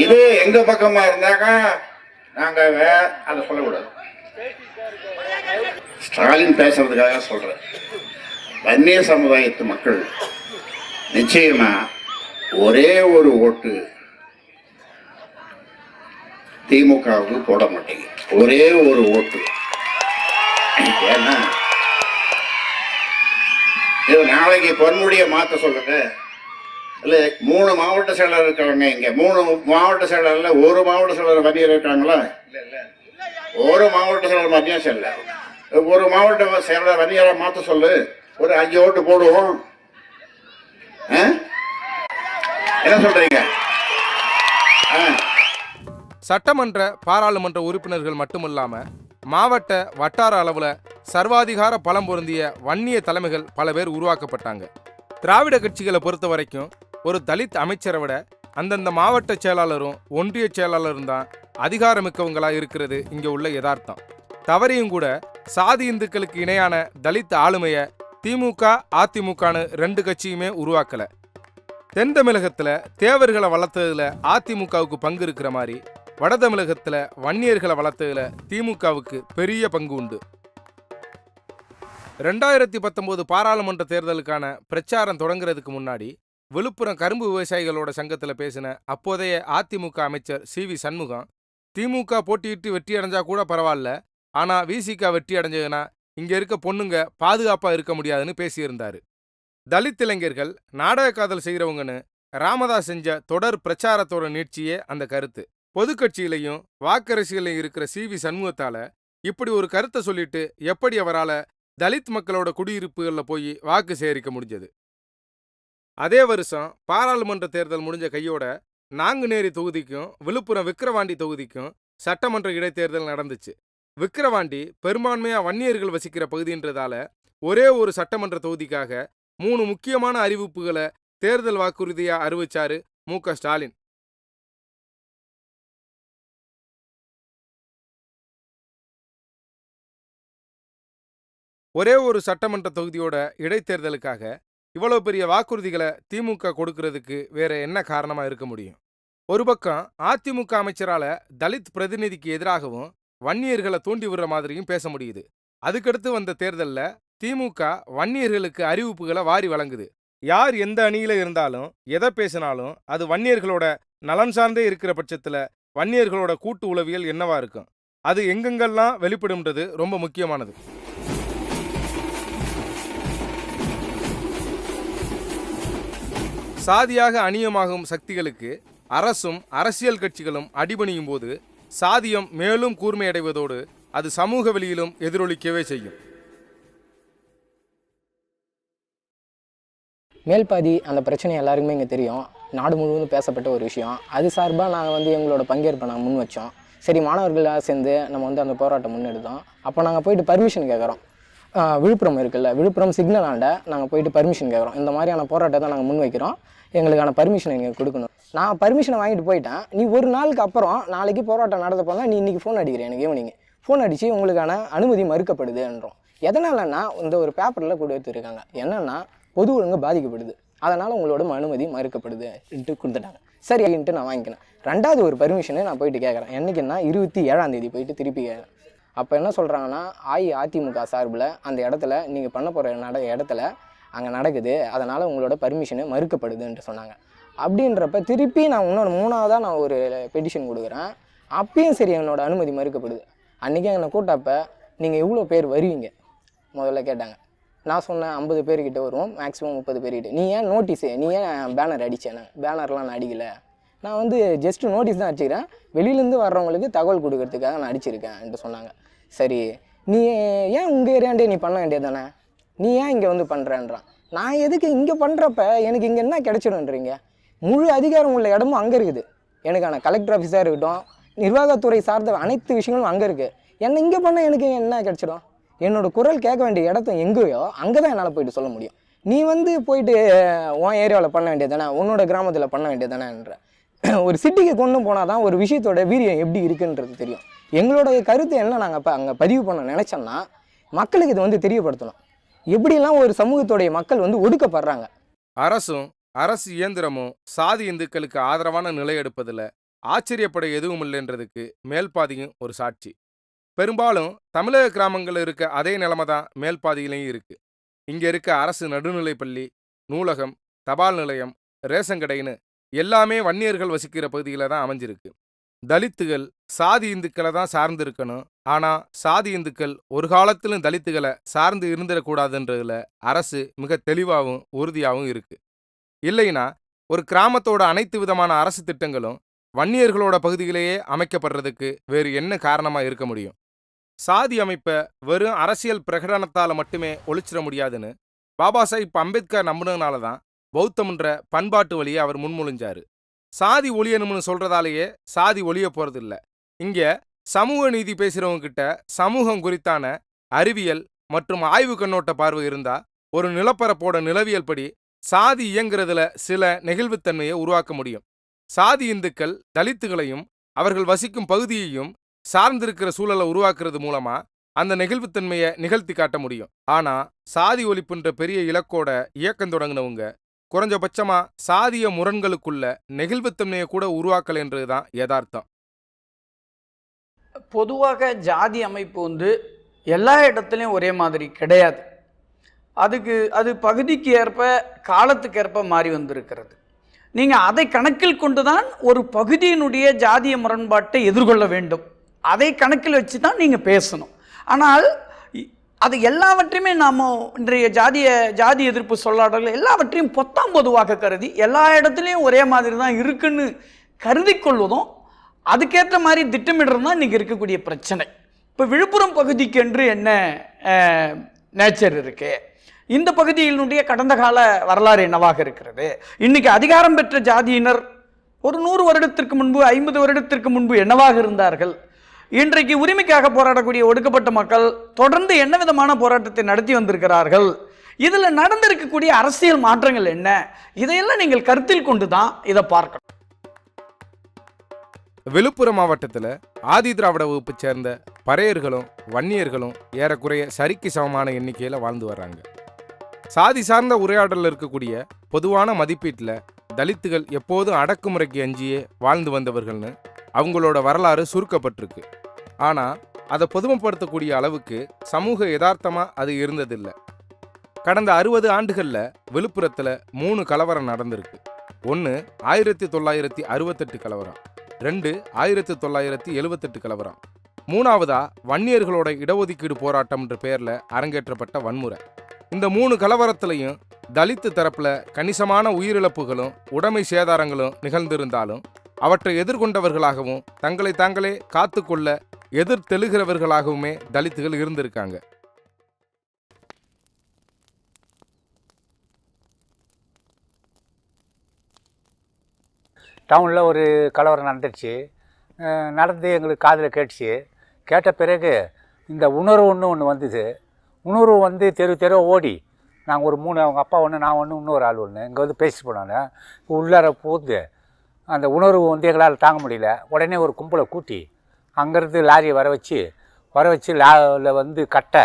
இதே எங்க பக்கமா இருந்தாக்கா நாங்க அதை சொல்லக்கூடாது. ஸ்டாலின் பேசுறதுக்காக சொல்றேன். வன்னிய சமுதாயத்து மக்கள் நிச்சயமா ஒரே ஒரு ஓட்டு திமுகவுக்கு போட மாட்டீங்க. ஒரே ஒரு ஓட்டு. ஏன்னா இது நாளைக்கு பொன்முடியை மாற்ற சொல்லுங்க. இல்லை 3 மாவட்ட செயலர் இருக்காங்க. இங்க 3 மாவட்ட செயலர்ல ஒரு மாவட்ட செயலர் வன்னியர் இருக்காங்களா? ஒரு மாவட்ட செயலர் வன்னியர் செயலர், ஒரு மாவட்ட செயலர் வன்னியரை மாற்ற சொல்லு, ஒரு 5 ஓட்டு போடுவோம். என்ன சொல்றீங்க? சட்டமன்ற பாராளுமன்ற உறுப்பினர்கள் மட்டுமில்லாம மாவட்ட வட்டார அளவில் சர்வாதிகார பலம் பொருந்திய வன்னிய தலைமைகள் பல பேர் உருவாக்கப்பட்டாங்க. திராவிட கட்சிகளை பொறுத்த வரைக்கும் ஒரு தலித் அமைச்சரை விட அந்தந்த மாவட்ட செயலாளரும் ஒன்றிய செயலாளரும் தான் அதிகாரமிக்கவங்களாக இருக்கிறது இங்கே உள்ள யதார்த்தம். தவறையும் கூட சாதி இந்துக்களுக்கு இணையான தலித் ஆளுமையை திமுக அதிமுகன்னு 2 கட்சியுமே உருவாக்கலை. தென் தமிழகத்தில் தேவர்களை வளர்த்ததில் அதிமுகவுக்கு பங்கு இருக்கிற மாதிரி வட தமிழகத்தில் வன்னியர்களை வளர்த்ததில் திமுகவுக்கு பெரிய பங்கு உண்டு. 2019 பாராளுமன்ற தேர்தலுக்கான பிரச்சாரம் தொடங்குறதுக்கு முன்னாடி விழுப்புரம் கரும்பு விவசாயிகளோட சங்கத்தில் பேசின அப்போதைய அதிமுக அமைச்சர் CV சண்முகம், திமுக போட்டியிட்டு வெற்றி அடைஞ்சா கூட பரவாயில்ல, ஆனால் விசிக வெற்றி அடைஞ்சதுன்னா இங்கே இருக்க பொண்ணுங்க பாதுகாப்பாக இருக்க முடியாதுன்னு பேசியிருந்தாரு. தலித் இளைஞர்கள் நாடக காதல் செய்கிறவங்கன்னு ராமதாஸ் செஞ்ச தொடர் பிரச்சாரத்தோட நீட்சியே அந்த கருத்து. பொதுக்கட்சியிலையும் வாக்கரசியலையும் இருக்கிற CV சண்முகத்தால இப்படி ஒரு கருத்தை சொல்லிட்டு எப்படி அவரால் தலித் மக்களோட குடியிருப்புகளில் போய் வாக்கு சேகரிக்க முடிஞ்சது? அதே வருஷம் பாராளுமன்ற தேர்தல் முடிஞ்ச கையோட நாங்குநேரி தொகுதிக்கும் விழுப்புரம் விக்கிரவாண்டி தொகுதிக்கும் சட்டமன்ற இடைத்தேர்தல் நடந்துச்சு. விக்கிரவாண்டி பெரும்பான்மையாக வன்னியர்கள் வசிக்கிற பகுதின்றதால ஒரே ஒரு சட்டமன்ற தொகுதிக்காக 3 முக்கியமான அறிவிப்புகளை தேர்தல் வாக்குறுதியாக அறிவிச்சாரு MK ஸ்டாலின். ஒரே ஒரு சட்டமன்ற தொகுதியோட இடைத்தேர்தலுக்காக இவ்வளோ பெரிய வாக்குறுதிகளை திமுக கொடுக்கறதுக்கு வேற என்ன காரணமாக இருக்க முடியும்? ஒரு பக்கம் அதிமுக அமைச்சரால் தலித் பிரதிநிதிக்கு எதிராகவும் வன்னியர்களை தூண்டி விடுற மாதிரியும் பேச முடியுது. அதுக்கடுத்து வந்த தேர்தலில் திமுக வன்னியர்களுக்கு அறிவிப்புகளை வாரி வழங்குது. யார் எந்த அணியில் இருந்தாலும் எதை பேசினாலும் அது வன்னியர்களோட நலன் சார்ந்தே இருக்கிற பட்சத்தில் வன்னியர்களோட கூட்டு உளவியல் என்னவா இருக்கும், அது எங்கெங்கெல்லாம் வெளிப்படும்ன்றது ரொம்ப முக்கியமானது. சாதியாக அநியமாகும் சக்திகளுக்கு அரசும் அரசியல் கட்சிகளும் அடிபணியும் போது சாதியம் மேலும் கூர்மையடைவதோடு அது சமூக வெளியிலும் எதிரொலிக்கவே செய்யும். மேல்பாதி அந்த பிரச்சனை எல்லாருக்குமே இங்கே தெரியும். நாடு முழுவதும் பேசப்பட்ட ஒரு விஷயம். அது சார்பாக நாங்கள் எங்களோட பங்கேற்பை நாங்கள் முன் வச்சோம். சரி, மாணவர்களாக சேர்ந்து நம்ம அந்த போராட்டம் முன்னெடுத்தோம். அப்போ நாங்கள் போயிட்டு பர்மிஷன் கேட்குறோம். விழுப்புரம் இருக்குல்ல, விழுப்புரம் சிக்னல் ஆண்ட நாங்கள் போயிட்டு பர்மிஷன் கேட்குறோம். இந்த மாதிரியான போராட்டத்தை நாங்கள் முன் வைக்கிறோம், எங்களுக்கான பர்மிஷன் எங்களுக்கு கொடுக்கணும். நான் பர்மிஷனை வாங்கிட்டு போயிட்டேன். நீ ஒரு நாளுக்கு அப்புறம் நாளைக்கு போராட்டம் நடத்த போனால் நீ இன்றைக்கி ஃபோன் அடிக்கிறேன், எனக்கு ஈவினிங் ஃபோன் அடித்து உங்களுக்கான அனுமதி மறுக்கப்படுதுன்றோம். எதனாலன்னா இந்த ஒரு பேப்பரில் கொடுத்துருக்காங்க, என்னென்னா பொது ஒழுங்கு பாதிக்கப்படுது, அதனால் உங்களோட அனுமதி மறுக்கப்படுதுன்ட்டு கொடுத்துட்டாங்க. சரின்ட்டு நான் வாங்கிக்கினேன். 2வது ஒரு பர்மிஷனு நான் போயிட்டு கேட்குறேன். என்றைக்குன்னா 27ஆம் தேதி போயிட்டு திருப்பி கேட்குறேன். அப்போ என்ன சொல்கிறாங்கன்னா, அதிமுக சார்பில் அந்த இடத்துல நீங்கள் பண்ண போகிற இடத்துல அங்கே நடக்குது, அதனால் உங்களோட பர்மிஷனு மறுக்கப்படுதுன்ட்டு சொன்னாங்க. அப்படின்றப்ப திருப்பி நான் இன்னொரு 3ஆவதாக நான் ஒரு பெட்டிஷன் கொடுக்குறேன். அப்பயும் சரி என்னோடய அனுமதி மறுக்கப்படுது. அன்றைக்கி என்னை கூட்டப்போ நீங்கள் எவ்வளோ பேர் வருவீங்க முதல்ல கேட்டாங்க. நான் சொன்னேன் 50 பேர்கிட்ட வருவோம், மேக்ஸிமம் 30 பேர்கிட்ட. நீ ஏன் நோட்டீஸு, நீ ஏன் பேனர் அடித்தேன்? பேனர்லாம் நான் அடிக்கலை, நான் வந்து ஜஸ்ட் நோட்டீஸ் தான் அடிச்சுக்கிறேன், வெளியிலேருந்து வர்றவங்களுக்கு தகவல் கொடுக்கறதுக்காக நான் அடிச்சிருக்கேன்ட்டு சொன்னாங்க. சரி நீ ஏன் உங்கள் ஏரியாண்டே நீ பண்ண வேண்டியது தானே, நீ ஏன் இங்கே வந்து பண்ணுறேன்றான். நான் எதுக்கு இங்கே பண்ணுறப்ப எனக்கு இங்கே என்ன கிடைச்சிடும்ன்றீங்க? முழு அதிகாரம் உள்ள இடமும் அங்கே இருக்குது. எனக்கான கலெக்டர் ஆஃபீஸாக இருக்கட்டும், நிர்வாகத்துறை சார்ந்த அனைத்து விஷயங்களும் அங்கே இருக்குது. என்ன இங்கே பண்ணால் எனக்கு என்ன கிடைச்சிடும்? என்னோடய குரல் கேட்க வேண்டிய இடத்த எங்கேயோ அங்கே தான் என்னால் போயிட்டு சொல்ல முடியும். நீ வந்து போயிட்டு உன் ஏரியாவில் பண்ண வேண்டியது தானே, உன்னோட கிராமத்தில் பண்ண வேண்டியது தானேன்ற. ஒரு சிட்டிக்கு கொண்டு போனால் தான் ஒரு விஷயத்தோட வீரியம் எப்படி இருக்குன்றது தெரியும். எங்களோட கருத்து என்ன நாங்கள் இப்போ அங்கே பதிவு பண்ண நினச்சோம்னா மக்களுக்கு இது வந்து தெரியப்படுத்தணும், எப்படிலாம் ஒரு சமூகத்தோடைய மக்கள் வந்து ஒடுக்கப்படுறாங்க. அரசும் அரசு இயந்திரமும் சாதி இந்துக்களுக்கு ஆதரவான நிலை எடுப்பதில் ஆச்சரியப்பட எதுவும் இல்லைன்றதுக்கு மேல்பாதியும் ஒரு சாட்சி. பெரும்பாலும் தமிழக கிராமங்களில் இருக்க அதே நிலைமை தான் மேல்பாதியிலையும் இருக்குது. இங்கே இருக்க அரசு நடுநிலைப்பள்ளி, நூலகம், தபால் நிலையம், ரேஷன் கடைன்னு எல்லாமே வன்னியர்கள் வசிக்கிற பகுதியில் தான் அமைஞ்சிருக்கு. தலித்துகள் சாதி இந்துக்களை தான் சார்ந்து இருக்கணும், ஆனால் சாதி இந்துக்கள் ஒரு காலத்திலும் தலித்துகளை சார்ந்து இருந்துடக்கூடாதுன்றதுல அரசு மிக தெளிவாகவும் உறுதியாகவும் இருக்கு. இல்லைன்னா ஒரு கிராமத்தோட அனைத்து விதமான அரசு திட்டங்களும் வன்னியர்களோட பகுதியிலேயே அமைக்கப்படுறதுக்கு வேறு என்ன காரணமாக இருக்க முடியும்? சாதி அமைப்பை வெறும் அரசியல் பிரகடனத்தால் மட்டுமே ஒழிச்சிட முடியாதுன்னு பாபா சாஹிப் அம்பேத்கர் நம்பினதுனால தான் பௌத்தம்ன்ற பண்பாட்டு வழியை அவர் முன்மொழிஞ்சாரு. சாதி ஒழியணும்னு சொல்றதாலேயே சாதி ஒழிய போறதில்ல. இங்க சமூக நீதி பேசுறவங்க கிட்ட சமூகம் குறித்தான அறிவியல் மற்றும் ஆய்வு கண்ணோட்ட பார்வை இருந்தா ஒரு நிலப்பரப்போட நிலவியல் படி சாதி இயங்குறதுல சில நெகிழ்வுத்தன்மையை உருவாக்க முடியும். சாதி இந்துக்கள் தலித்துகளையும் அவர்கள் வசிக்கும் பகுதியையும் சார்ந்திருக்கிற சூழலை உருவாக்குறது மூலமா அந்த நெகிழ்வுத்தன்மையை நிகழ்த்தி காட்ட முடியும். ஆனா சாதி ஒழிப்புன்ற பெரிய இலக்கோட இயக்கம் தொடங்கினவங்க குறைஞ்சபட்சமா சாதிய முரண்களுக்குள்ள நெகிழ்வுத்தன்மையை கூட உருவாக்கலைன்றதுதான் யதார்த்தம். பொதுவாக ஜாதி அமைப்பு வந்து எல்லா இடத்துலையும் ஒரே மாதிரி கிடையாது. அது பகுதிக்கு ஏற்ப காலத்துக்கு ஏற்ப மாறி வந்திருக்கிறது. நீங்கள் அதை கணக்கில் கொண்டு தான் ஒரு பகுதியினுடைய ஜாதிய முரண்பாட்டை எதிர்கொள்ள வேண்டும். அதை கணக்கில் வச்சு தான் நீங்கள் பேசணும். ஆனால் அது எல்லாவற்றையுமே நாம் இன்றைய ஜாதி எதிர்ப்பு சொல்லாடல்கள் எல்லாவற்றையும் பொத்தாம் பொதுவாக கருதி எல்லா இடத்துலையும் ஒரே மாதிரி தான் இருக்குன்னு கருதி கொள்வதும் அதுக்கேற்ற மாதிரி திட்டமிடுறது தான் இன்றைக்கி இருக்கக்கூடிய பிரச்சனை. இப்போ விழுப்புரம் பகுதிக்கு என்று என்ன நேச்சர் இருக்கு, இந்த பகுதியினுடைய கடந்த கால வரலாறு என்னவாக இருக்கிறது, இன்னைக்கு அதிகாரம் பெற்ற ஜாதியினர் ஒரு 100 வருடத்திற்கு முன்பு 50 வருடத்திற்கு முன்பு என்னவாக இருந்தார்கள், இன்றைக்கு உரிமைக்காக போராடக்கூடிய ஒடுக்கப்பட்ட மக்கள் தொடர்ந்து என்ன விதமான போராட்டத்தை நடத்தி வந்திருக்கிறார்கள், இதில் நடந்திருக்கக்கூடிய அரசியல் மாற்றங்கள் என்ன, இதையெல்லாம் நீங்கள் கருத்தில் கொண்டு தான் இதை பார்க்கணும். விழுப்புரம் மாவட்டத்தில் ஆதி திராவிட வகுப்பை சேர்ந்த பறையர்களும் வன்னியர்களும் ஏறக்குறைய சரிக்கு சமமான எண்ணிக்கையில் வாழ்ந்து வர்றாங்க. சாதி சார்ந்த உரையாடலில் இருக்கக்கூடிய பொதுவான மதிப்பீட்டில் தலித்துகள் எப்போதும் அடக்குமுறைக்கு அஞ்சியே வாழ்ந்து வந்தவர்கள்னு அவங்களோட வரலாறு சுருக்கப்பட்டிருக்கு. ஆனால் அதை பொதுமைப்படுத்தக்கூடிய அளவுக்கு சமூக யதார்த்தமாக அது இருந்ததில்லை. கடந்த 60 ஆண்டுகளில் விழுப்புரத்தில் 3 கலவரம் நடந்திருக்கு. 1 1968 கலவரம், 2 1978 கலவரம், 3வதா வன்னியர்களோட இடஒதுக்கீடு போராட்டம்ன்ற பேரில் அரங்கேற்றப்பட்ட வன்முறை. இந்த 3 கலவரத்திலையும் தலித்து தரப்புல கணிசமான உயிரிழப்புகளும் உடைமை சேதாரங்களும் நிகழ்ந்திருந்தாலும் அவற்றை எதிர்கொண்டவர்களாகவும் தங்களை தாங்களே காத்துக்கொள்ள எதிர்த்தெழுகிறவர்களாகவுமே தலித்துகள் இருந்திருக்காங்க. டவுனில் ஒரு கலவரம் நடந்துடுச்சு. நடந்து எங்களுக்கு காதில் கேட்டுச்சு. கேட்ட பிறகு இந்த உணர்வு ஒன்று வந்தது. உணர்வு வந்து தெரு ஓடி நாங்கள் ஒரு 3, அவங்க அப்பா ஒன்று, நான் ஒன்று, இன்னொரு ஆள் ஒன்று இங்கே வந்து பேசிட்டு போனாங்க. உள்ளார போகுது அந்த உணர்வு வந்து எங்களால் தாங்க முடியல. உடனே ஒரு கும்பலை கூட்டி அங்கேருந்து லாரியை வர வச்சு லாரியில் வந்து கட்டை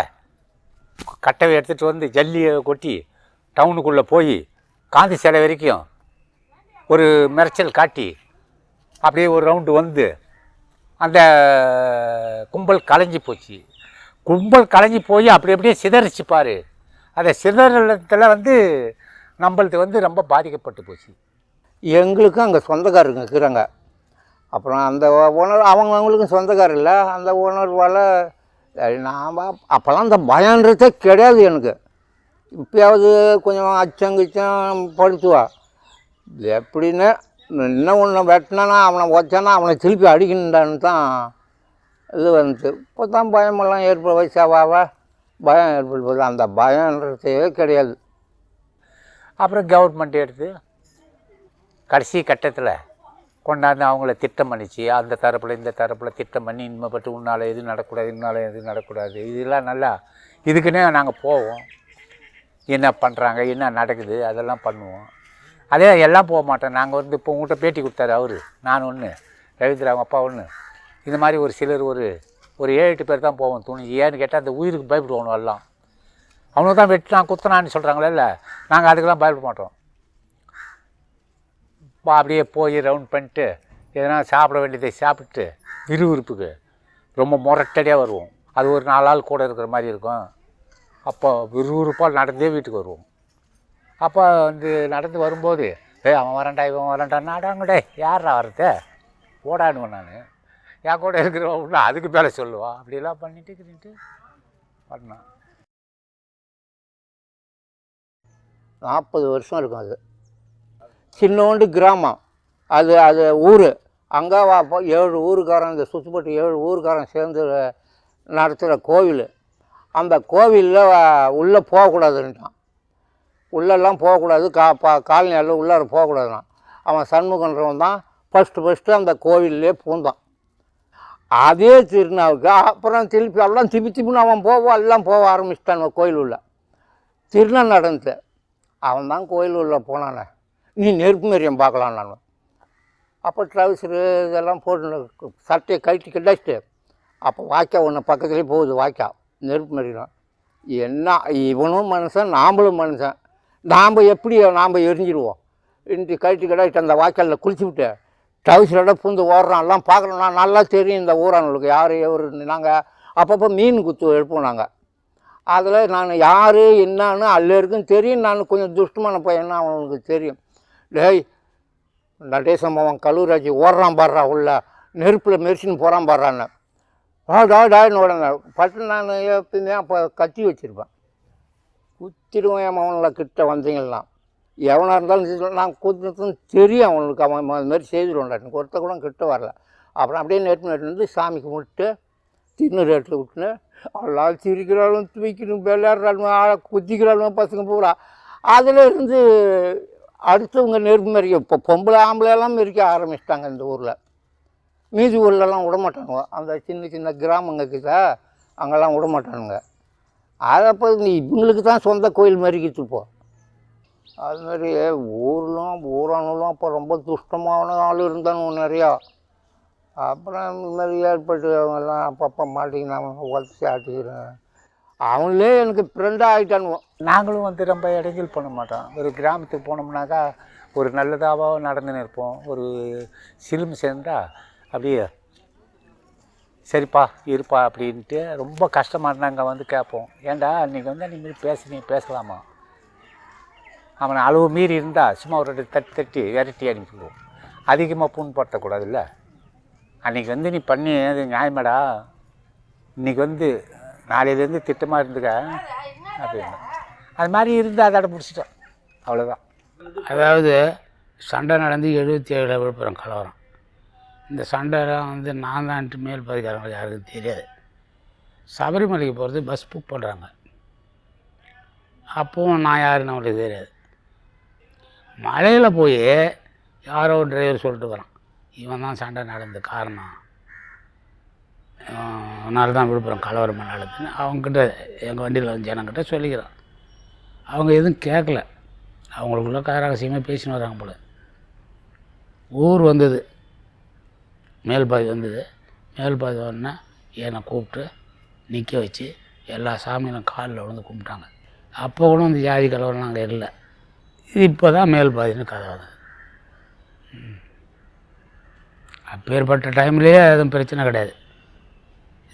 எடுத்துகிட்டு வந்து ஜல்லியை கொட்டி டவுனுக்குள்ளே போய் காந்தி சிலை வரைக்கும் ஒரு மிரச்சல் காட்டி அப்படியே ஒரு ரவுண்டு வந்து அந்த கும்பல் கலைஞ்சி போச்சு. கும்பல் கலைஞ்சி போய் அப்படியே சிதறிச்சு பாரு. அந்த சிதறத்தில் வந்து நம்மளுக்கு வந்து ரொம்ப பாதிக்கப்பட்டு போச்சு. எங்களுக்கும் அங்கே சொந்தக்காரங்க இருக்கிறாங்க. அப்புறம் அந்த அவங்களுக்கும் சொந்தக்காரர் இல்லை. அந்த உணர்வால் நாம் அப்போல்லாம் அந்த பயன்றதே கிடையாது எனக்கு. இப்போயாவது கொஞ்சம் அச்சங்கிச்சம் படுத்துவா எப்படின்னு இன்னும் ஒன்று வெட்டினானா அவனை வச்சானா அவனை திருப்பி அடிக்கணுண்டான்னு தான் இது வந்துச்சு. இப்போ தான் பயமெல்லாம் வயசாவா பயம் ஏற்படுவது. அந்த பயன்றதே கிடையாது. அப்புறம் கவர்மெண்ட் எடுத்து கடைசி கட்டத்தில் கொண்டாந்து அவங்கள திட்டம் பண்ணிச்சு. அந்த தரப்பில் இந்த தரப்பில் திட்டம் பண்ணி இனிமேப்பட்டு உன்னால் எது நடக்கூடாது, இன்னால் எது நடக்கூடாது, இதெல்லாம் நல்லா இதுக்குன்னே நாங்கள் போவோம். என்ன பண்ணுறாங்க, என்ன நடக்குது, அதெல்லாம் பண்ணுவோம். அதே எல்லாம் போக மாட்டோம். நாங்கள் வந்து இப்போ உங்கள்கிட்ட பேட்டி கொடுத்தாரு அவர், நான் ஒன்று, ரவீந்திரா அவங்க அப்பா ஒன்று. இந்த மாதிரி ஒரு சிலர் ஒரு 7-8 பேர் தான் போவோம் துணிஞ்சு. ஏன்னு கேட்டால் அந்த உயிருக்கு பயப்படுவோம். எல்லாம் அவனுக்கு தான் வெட்டினான் குத்தினான்னு சொல்கிறாங்களே, இல்லை நாங்கள் அதுக்கெல்லாம் பயப்பட மாட்டோம். அப்படியே போய் ரவுண்ட் பண்ணிட்டு எதனா சாப்பிட வேண்டியதை சாப்பிட்டு விறுவிறுப்புக்கு ரொம்ப முரட்டடியாக வருவோம். அது ஒரு 4 ஆள் கூட இருக்கிற மாதிரி இருக்கும். அப்போ விறுவிறுப்பாக நடந்தே வீட்டுக்கு வருவோம். அப்போ வந்து நடந்து வரும்போது அவன் வரண்டா இவன் வரண்டா நாடாங்கடே யாரா வரது ஓடானுவேன். நான் என் கூட இருக்கிறவன் அதுக்கு மேலே சொல்லுவான். அப்படிலாம் பண்ணிட்டு பண்ணான். 40 வருஷம் இருக்கும். அது சின்னோண்டு கிராமம். அது ஊர். அங்கே 7 ஊருக்காரன், இந்த சுற்றுப்பட்டு 7 ஊருக்காரன் சேர்ந்து நடத்துகிற கோவில். அந்த கோவிலில் உள்ளே போகக்கூடாதுன்ட்டான். உள்ளெல்லாம் போகக்கூடாது, காலனியால் உள்ளார போகக்கூடாதுன்னா அவன் சண்முகன்றவன் தான் ஃபஸ்ட்டு அந்த கோவிலே பூந்தான். அதே திருநாவுக்கு அப்புறம் திருப்பி எல்லாம் திப்பின்னு அவன் எல்லாம் போக ஆரம்பிச்சிட்டான். கோயில் உள்ள திருநா நடந்து அவன் தான் கோயில் உள்ள போனானே, நீ நெருப்பு மரியம் பார்க்கலாம். நான் அப்போ ட்ரவுசரு இதெல்லாம் போட்டு சட்டையை கழட்டி கிடச்சிட்டு அப்போ வாய்க்கா ஒன்று பக்கத்துலேயே போகுது. வாய்க்கா நெருப்பு மரியம். என்ன இவனும் மனுஷன், நாம்பளும் மனுஷன். நாம் எப்படி எரிஞ்சிடுவோம். இன்றைக்கி கழட்டி கிடச்சிட்டு அந்த வாய்க்காலில் குளிச்சு விட்டு ட்ரவுசரோட பூந்து ஓடுறான். எல்லாம் பார்க்கணும். நான் நல்லா தெரியும் இந்த ஊரானுங்களுக்கு யார் எவர். நாங்கள் அப்பப்போ மீன் குத்து எடுப்போம். நாங்கள் அதில் நான் யார் என்னான்னு எல்லாருக்கும் தெரியும். நான் கொஞ்சம் துஷ்டமான பையன்னா அவனுக்கு தெரியும். டேய் நடேசம் அவன் கல்லூராஜி ஓடுறான் பாடுறா, உள்ள நெருப்பில் மெரிச்சின்னு போகிறான் பாடுறான்னு டான்னு உடனே பட்டு நான் எப்பயுமே அப்போ கத்தி வச்சுருப்பேன். குத்திடுவேன் அவனில் கிட்ட வந்தீங்கன்னா. எவனாக இருந்தாலும் நான் குத்துன்னு தெரியும் அவனுக்கு. அவன் அதுமாரி செய்துடுவான்டா. எனக்கு ஒருத்த கூட கிட்ட வரல. அப்புறம் அப்படியே நெருப்பு வந்து சாமி கும்பிட்டு தின்னு ரேட்டில் விட்டுன்னு எல்லாம் சிரிக்கிறாலும் தூக்கணும் விளையாடுறாலும் குத்திக்கிறாலும் பசங்க பூரா. அதில் இருந்து அடுத்தவங்க நெருப்பு மறிக்க இப்போ பொம்பளை ஆம்பளையெல்லாம் மறிக்க ஆரம்பிச்சிட்டாங்க இந்த ஊரில். மீதி ஊர்லெலாம் விடமாட்டானுங்க. அந்த சின்ன கிராமங்கக்கிட்ட அங்கெல்லாம் விடமாட்டானுங்க. அதை அப்போ இவங்களுக்கு தான் சொந்த கோயில் மறிக்கிட்டு போ. அதுமாரி ஊரானுலாம் அப்போ ரொம்ப துஷ்டமான ஆள் இருந்தானுங்க நிறையா. அப்புறம் இந்த மாதிரி ஏற்பட்டு அவங்கெல்லாம் அப்பப்போ மாட்டிக்கினாங்க, உதச்சி ஆட்டிக்கிறேன். அவங்களே எனக்கு ஃப்ரெண்டாக ஆகிட்டானுவோம். நாங்களும் வந்து ரொம்ப இடைஞ்சல் பண்ண மாட்டோம். ஒரு கிராமத்துக்கு போனோம்னாக்கா ஒரு நல்லதாகவோ நடந்துன்னு இருப்போம். ஒரு சிலுமு சேர்ந்தால் அப்படியே சரிப்பா இருப்பா அப்படின்ட்டு ரொம்ப கஷ்டமாக இருந்தால் அங்கே வந்து கேட்போம். ஏன்டா அன்றைக்கி வந்து நீ பேசலாமா? அவனை அளவு மீறி இருந்தால் சும்மா ஒரு தட்டி விரட்டி அனுப்பிடுவோம். அதிகமாக புண்படுத்தக்கூடாதுல்ல. அன்றைக்கி வந்து நீ பண்ணி அது நியாயமாடா, இன்றைக்கி வந்து நாளையிலேருந்து திட்டமாக இருந்துக்க அப்படின்னு அது மாதிரி இருந்து அதை பிடிச்சிட்டோம். அவ்வளோதான். அதாவது சண்டை நடந்து 77 விழுப்புரம் கலவரம். இந்த சண்டைலாம் வந்து நான் தான்ட்டு மேல் பதிகாரங்களுக்கு யாருக்கும் தெரியாது. சபரிமலைக்கு போகிறது பஸ் புக் பண்ணுறாங்க. அப்போவும் நான் யாருன்னு அவங்களுக்கு தெரியாது. மலையில் போய் யாரோ டிரைவர் சொல்லிட்டு வரான், இவன் தான் சண்டை நடந்த காரணம், அதனால தான் விழுப்புரம் கலவரம் நடக்குதுன்னு அவங்ககிட்ட எங்கள் வண்டியில் வந்து ஜனங்கிட்ட சொல்லிக்கிறான். அவங்க எதுவும் கேட்கல. அவங்களுக்குள்ள ரகசியமாக பேசின்னு வராங்க போல. ஊர் வந்தது, மேல்பாதி வந்தது. மேல்பாதி வரணுன்னா என்னை கூப்பிட்டு நிற்க வச்சு எல்லா சாமியும் காலில் விழுந்து கும்பிட்டாங்க. அப்போ கூட அந்த ஜாதி கலவரம் அங்கே இல்லை. இப்போ தான் மேல்பாதின்னு கதை வந்தது. அப்பேற்பட்ட டைம்லேயே எதுவும் பிரச்சனை கிடையாது.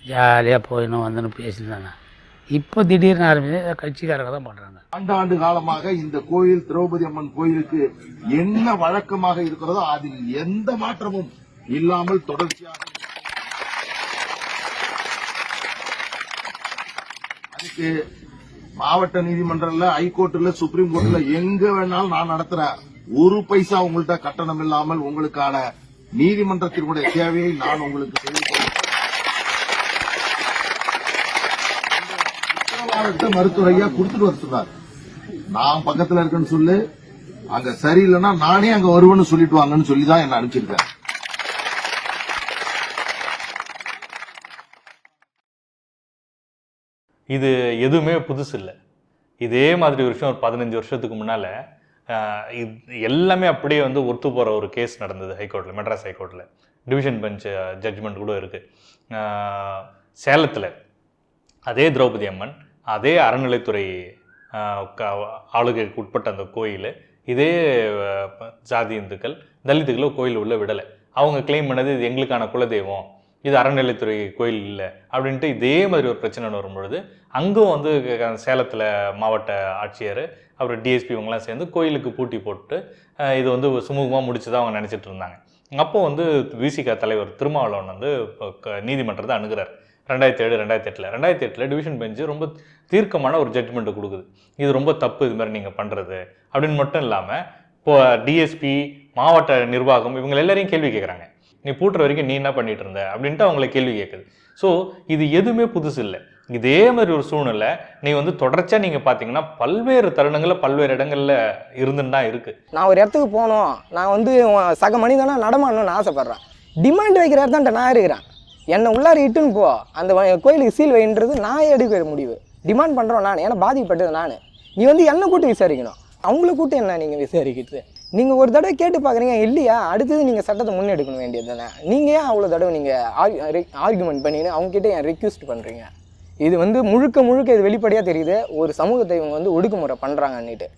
ஜாலியாக போயின்னு வந்துன்னு பேசியிருந்தாங்க. இப்போ திடீர்னு ஆரம்பிச்சு கட்சிக்காரங்க தான் பண்ணுறாங்க. ஆண்டாண்டு காலமாக இந்த கோயில் திரௌபதி அம்மன் கோயிலுக்கு என்ன வழக்கமாக இருக்கிறதோ அதில் எந்த மாற்றமும் இல்லாமல் தொடர்ச்சியாக அதுக்கு மாவட்ட நீதிமன்றம்ல, ஹைகோர்ட்ல, சுப்ரீம் கோர்ட்ல எங்க வேணாலும் நான் நடத்துறேன் ஒரு பைசா உங்கள்கிட்ட கட்டணம் இல்லாமல் உங்களுக்கான நீதிமன்றத்தினுடைய சேவையை நான் உங்களுக்கு செய்து மருத்துவர் ஐயா கொடுத்துட்டு வர சொன்னார். நான் பக்கத்துல இருக்கேன்னு சொல்லு, அங்க சரியில்லைன்னா நானே அங்க வருவேன்னு சொல்லிட்டு வாங்கன்னு சொல்லிதான் என்ன அனுப்பிச்சிருக்கேன். இது எதுவுமே புதுசு இல்லை. இதே மாதிரி ஒரு விஷயம் ஒரு 15 வருஷத்துக்கு முன்னால் எல்லாமே அப்படியே வந்து ஒத்து போகிற ஒரு கேஸ் நடந்தது ஹைகோர்ட்டில், மெட்ராஸ் ஹைகோர்ட்டில். டிவிஷன் பெஞ்ச் ஜட்ஜ்மெண்ட் கூட இருக்குது. சேலத்தில் அதே திரௌபதி அம்மன், அதே அறநிலைத்துறை ஆளுகைக்கு உட்பட்ட அந்த கோயில், இதே ஜாதி இந்துக்கள் தலித்துக்களை கோயில் உள்ள விடலை. அவங்க கிளைம் பண்ணது இது எங்களுக்கான குலதெய்வம், இது அறநிலைத்துறை கோயில் இல்லை அப்படின்ட்டு இதே மாதிரி ஒரு பிரச்சனை வரும்பொழுது அங்கும் வந்து சேலத்தில் மாவட்ட ஆட்சியர் அப்புறம் டிஎஸ்பி இவங்கெல்லாம் சேர்ந்து கோயிலுக்கு பூட்டி போட்டு இது வந்து சுமூகமாக முடிச்சுதான் அவங்க நினச்சிட்டு இருந்தாங்க. அப்போ வந்து விசிக தலைவர் திருமாவளவன் வந்து நீதிமன்றத்தை அணுகிறார் 2007-2008 டிவிஷன் பெஞ்சு ரொம்ப தீர்க்கமான ஒரு ஜட்ஜ்மெண்ட்டு கொடுக்குது. இது ரொம்ப தப்பு, இது மாதிரி நீங்கள் பண்ணுறது அப்படின்னு மட்டும் இல்லாமல் இப்போ டிஎஸ்பி மாவட்ட நிர்வாகம் இவங்க எல்லாரையும் கேள்வி கேட்குறாங்க. நீ பூட்டுற வரைக்கும் நீ என்ன பண்ணிட்டு இருந்த அப்படின்ட்டு அவங்கள கேள்வி கேட்குது. ஸோ இது எதுவுமே புதுசு இல்லை. இதே மாதிரி ஒரு சூழ்நிலை நீ வந்து தொடர்ச்சியாக நீங்கள் பார்த்தீங்கன்னா பல்வேறு தருணங்களில் பல்வேறு இடங்களில் இருந்துன்னு தான் இருக்குது. நான் ஒரு இடத்துக்கு போகணும், நான் வந்து சக மனிதனா நடமாடணும்னு ஆசைப்பட்றேன். டிமாண்ட் வைக்கிற இடத்தான்ட்ட நான் இருக்கிறேன். என்னை உள்ளார இட்டுன்னு போ, அந்த கோயிலுக்கு சீல் வைன்றது நான் எடுக்கிற முடிவு. டிமாண்ட் பண்ணுறோம் நான், ஏன்னா பாதிக்கப்பட்டது நான். நீ வந்து என்னை கூட்டு விசாரிக்கணும், அவங்கள கூட்டு என்ன நீங்கள் விசாரிக்கிறது? நீங்கள் ஒரு தடவை கேட்டு பார்க்குறீங்க இல்லையா, அடுத்தது நீங்கள் சட்டத்தை முன்னெடுக்கணும் வேண்டியது தானே. நீங்கள் ஏன் அவ்வளோ தடவை நீங்கள் ஆர்குமெண்ட் பண்ணின்னு அவங்ககிட்ட ஏன் ரெக்யூஸ்ட் பண்ணுறீங்க? இது வந்து முழுக்க இது வெளிப்படையாக தெரியுது ஒரு சமூகத்தை இவங்க வந்து ஒடுக்குமுறை பண்ணுறாங்கன்னுட்டு.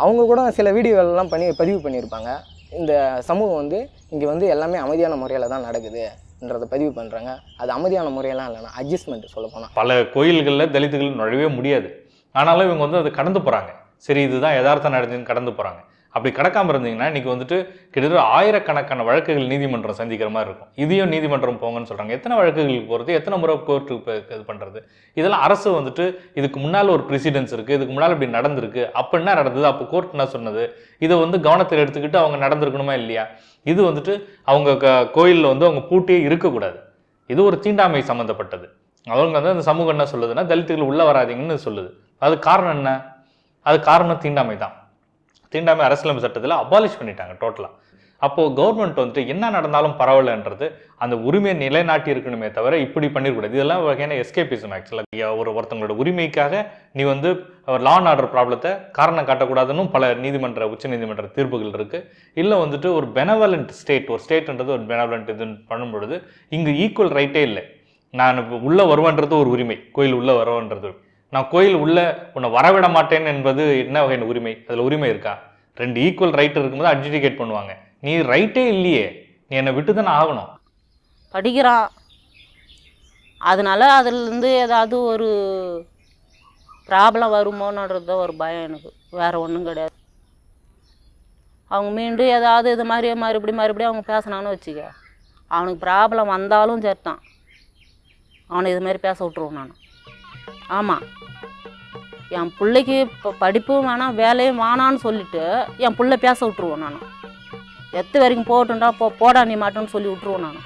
அவங்க கூட சில வீடியோலாம் பதிவு பண்ணியிருப்பாங்க. இந்த சமூகம் வந்து இங்கே வந்து எல்லாமே அமைதியான முறையில் தான் நடக்குதுன்றதை பதிவு பண்ணுறாங்க. அது அமைதியான முறையெல்லாம் இல்லைன்னா அட்ஜஸ்ட்மெண்ட் சொல்ல போனால் பல கோயில்களில் தலித்துகள் நுழையவே முடியாது. ஆனாலும் இவங்க வந்து அதை கடந்து போகிறாங்க. சரி இதுதான் யதார்த்தம் நடந்துன்னு கடந்து போகிறாங்க. அப்படி கடக்காமல் இருந்தீங்கன்னா இன்றைக்கி வந்துட்டு கிட்டத்தட்ட ஆயிரக்கணக்கான வழக்குகள் நீதிமன்றம் சந்திக்கிற மாதிரி இருக்கும். இதையும் நீதிமன்றம் போங்கன்னு சொல்கிறாங்க. எத்தனை வழக்குகளுக்கு போகிறது, எத்தனை முறை கோர்ட்டுக்கு இது பண்ணுறது? இதெல்லாம் அரசு வந்துட்டு இதுக்கு முன்னால் ஒரு ப்ரெசிடென்ஸ் இருக்குது, இதுக்கு முன்னால் இப்படி நடந்திருக்கு, அப்போ என்ன நடந்தது, அப்போ கோர்ட் என்ன சொன்னது, இதை வந்து கவனத்தில் எடுத்துக்கிட்டு அவங்க நடந்திருக்கணுமா இல்லையா? இது வந்துட்டு அவங்க கோயிலில் வந்து அவங்க பூட்டியே இருக்கக்கூடாது. இது ஒரு தீண்டாமை சம்மந்தப்பட்டது. அவங்க வந்து அந்த சமூகம் என்ன சொல்லுதுன்னா தலித்துகள் உள்ளே வராதிங்கன்னு சொல்லுது. அது காரணம் என்ன? அது காரணம் தீண்டாமை தான். தீண்டாமை அரசியலமைப்பு சட்டத்தில் அபாலிஷ் பண்ணிட்டாங்க டோட்டலாக. அப்போது கவர்மெண்ட் வந்துட்டு என்ன நடந்தாலும் பரவாயில்லன்றது அந்த உரிமையை நிலைநாட்டி இருக்கணுமே தவிர இப்படி பண்ணிடக்கூடாது. இதெல்லாம் வகையான எஸ்கேபிசம். ஆக்சுவலாக ஒருத்தங்களோட உரிமைக்காக நீ வந்து லா அண்ட் ஆர்டர் ப்ராப்ளத்தை காரணம் காட்டக்கூடாதுன்னு பல உச்ச நீதிமன்ற தீர்ப்புகள் இருக்குது. இல்லை வந்துட்டு ஒரு பெனவலண்ட் ஸ்டேட், ஒரு ஸ்டேட்ன்றது ஒரு பெனவலண்ட் இதுன்னு பண்ணும்பொழுது இங்கே ஈக்குவல் ரைட்டே இல்லை. நான் உள்ளே வருவேன்றது ஒரு உரிமை, கோயில் உள்ளே வருவேன்றது. நான் கோயில் உள்ள உன்னை வரவிட மாட்டேன் என்பது என்ன வகையான உரிமை? அதில் உரிமை இருக்கா? 2 ஈக்குவல் ரைட் இருக்கும்போது அட்ஜுடிகேட் பண்ணுவாங்க. நீ ரைட்டே இல்லையே, நீ என்னை விட்டு தானே ஆகணும். படிக்கிறான், அதனால அதுலேருந்து ஏதாவது ஒரு ப்ராப்ளம் வருமோன்றது ஒரு பயம் எனக்கு, வேறு ஒன்றும் கிடையாது. அவங்க மீண்டும் ஏதாவது இது மாதிரி மறுபடியும் அவங்க பேசினான்னு வச்சுக்க, அவனுக்கு ப்ராப்ளம் வந்தாலும் சேர்த்தான் அவனை இது மாதிரி பேச விட்ருவோம் நான். ஆமாம், என் பிள்ளைக்கு இப்போ படிப்பும் வேணாம் வேலையும் வேணான்னு சொல்லிவிட்டு என் பிள்ளை பேச விட்ருவோம் நான். எத்து வரைக்கும் போட்டுண்டா போடா நீ மாட்டோன்னு சொல்லி விட்ருவோம் நான்.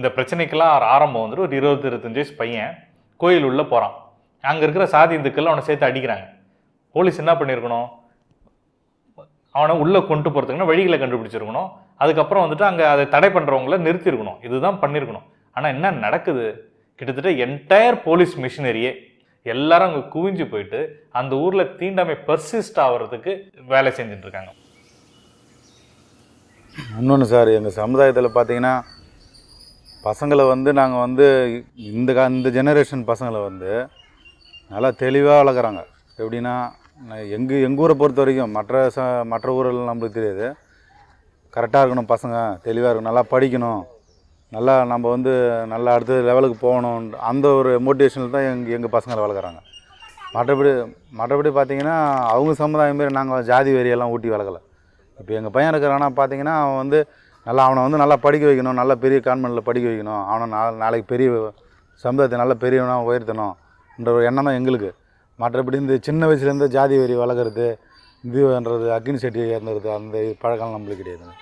இந்த பிரச்சனைக்கெல்லாம் ஆரம்பம் வந்துட்டு ஒரு 20-25 வயசு பையன் கோயில் உள்ளே போகிறான். அங்கே இருக்கிற சாதி இந்துக்கள் அவனை சேர்த்து அடிக்கிறாங்க. போலீஸ் என்ன பண்ணியிருக்கணும், அவனை உள்ளே கொண்டு போகிறதுக்குன்னா வழிகளை கண்டுபிடிச்சிருக்கணும். அதுக்கப்புறம் வந்துட்டு அங்கே அதை தடை பண்ணுறவங்கள நிறுத்தியிருக்கணும். இதுதான் பண்ணியிருக்கணும். ஆனால் என்ன நடக்குது, கிட்டத்தட்ட என்டையர் போலீஸ் மிஷினரியே எல்லாரும் அங்கே குவிஞ்சு போயிட்டு அந்த ஊரில் தீண்டாமை பர்சிஸ்ட் ஆகிறதுக்கு வேலை செஞ்சுட்டு இருக்காங்க. இன்னொன்று சார், எங்கள் சமுதாயத்தில் பார்த்தீங்கன்னா பசங்களை வந்து நாங்கள் வந்து இந்த ஜெனரேஷன் பசங்களை வந்து நல்லா தெளிவாக வளர்க்குறாங்க. எப்படின்னா எங்கள் ஊரை பொறுத்த வரைக்கும் மற்ற ஊரில் நம்மளுக்கு தெரியாது. கரெக்டாக இருக்கணும், பசங்க தெளிவாக இருக்கணும், நல்லா படிக்கணும், நல்லா நம்ம வந்து நல்லா அடுத்த லெவலுக்கு போகணும், அந்த ஒரு மோட்டிவேஷனில் தான் எங்கள் பசங்களை வளர்க்குறாங்க. மற்றபடி பார்த்திங்கன்னா அவங்க சமுதாயம் மாரி நாங்கள் ஜாதி வெறியெல்லாம் ஊட்டி வளர்க்கலை. இப்போ எங்கள் பையன் இருக்கிறான்னா பார்த்தீங்கன்னா அவன் வந்து அவனை வந்து நல்லா படிக்க வைக்கணும், நல்லா பெரிய கான்வென்ட்டில் படிக்க வைக்கணும், அவனை நாளைக்கு பெரிய சமுதாயத்தை நல்ல பெரியவனாக உயர்த்தணுன்ற ஒரு எண்ணம் தான் எங்களுக்கு. மற்றபடி இந்த சின்ன வயசுலேருந்து ஜாதி வெறி வளர்க்குறது, இதுன்றது அக்னி செட்டி ஏறுறது அந்த பழக்கம் நம்மளுக்கு கிடையாது.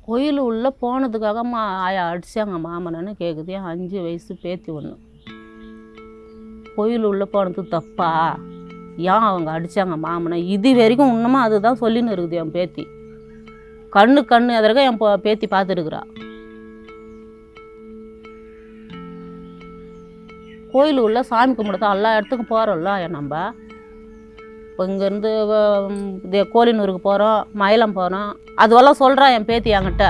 கோயில் உள்ளே போனதுக்காக ஆயா அடித்தாங்க மாமனன்னு கேட்குது. என் 5 வயசு பேத்தி ஒன்று. கோயில் உள்ளே போனது தப்பா, ஏன் அவங்க அடித்தாங்க மாமனை, இது வரைக்கும் இன்னமும் அதுதான் சொல்லின்னு இருக்குது என் பேத்தி. கண்ணு எதிர்க்க என் பேத்தி பார்த்துருக்குறா. கோயில் உள்ள சாமி கும்பிடுதான் எல்லா இடத்துக்கும் போகிறோம்ல நம்ம. இப்போ இங்கேருந்து கோலினூருக்கு போகிறோம், மயிலம் போகிறோம், அதுவெல்லாம் சொல்கிறான் என் பேத்தி என்கிட்ட.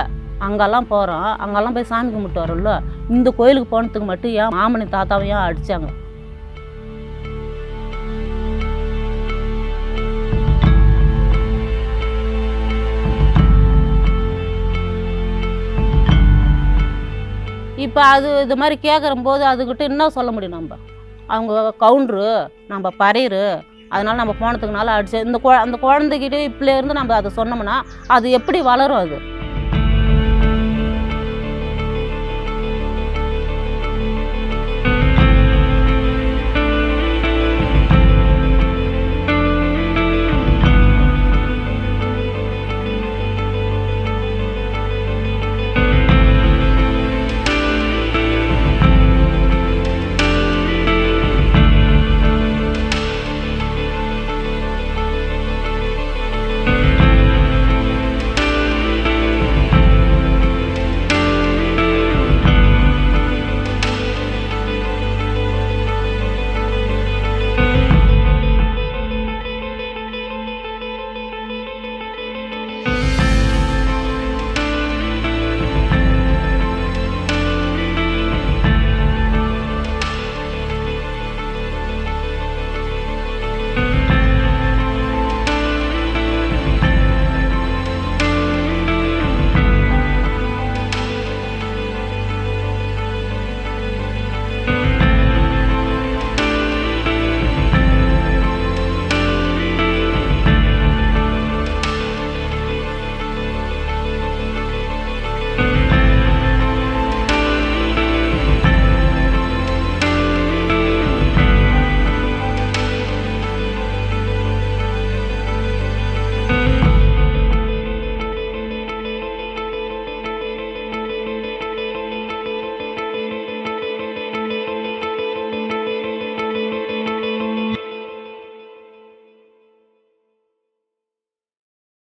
அங்கெல்லாம் போகிறோம், அங்கெல்லாம் போய் சாமி கும்பிட்டு வரோம்ல. இந்த கோயிலுக்கு போனதுக்கு மட்டும் ஏன் மாமனி தாத்தாவையும் ஏன் அடித்தாங்க? இப்போ இது மாதிரி கேட்குறம்போது அதுக்கிட்ட என்ன சொல்ல முடியும் நம்ம? அவங்க கவுண்டரு, நம்ம பறையரு, அதனால் நம்ம போனதுக்குனால அடிச்சு அந்த குழந்தைகிட்ட இப்போலேருந்து நம்ம அதை சொன்னோம்னா அது எப்படி வளரும்? அது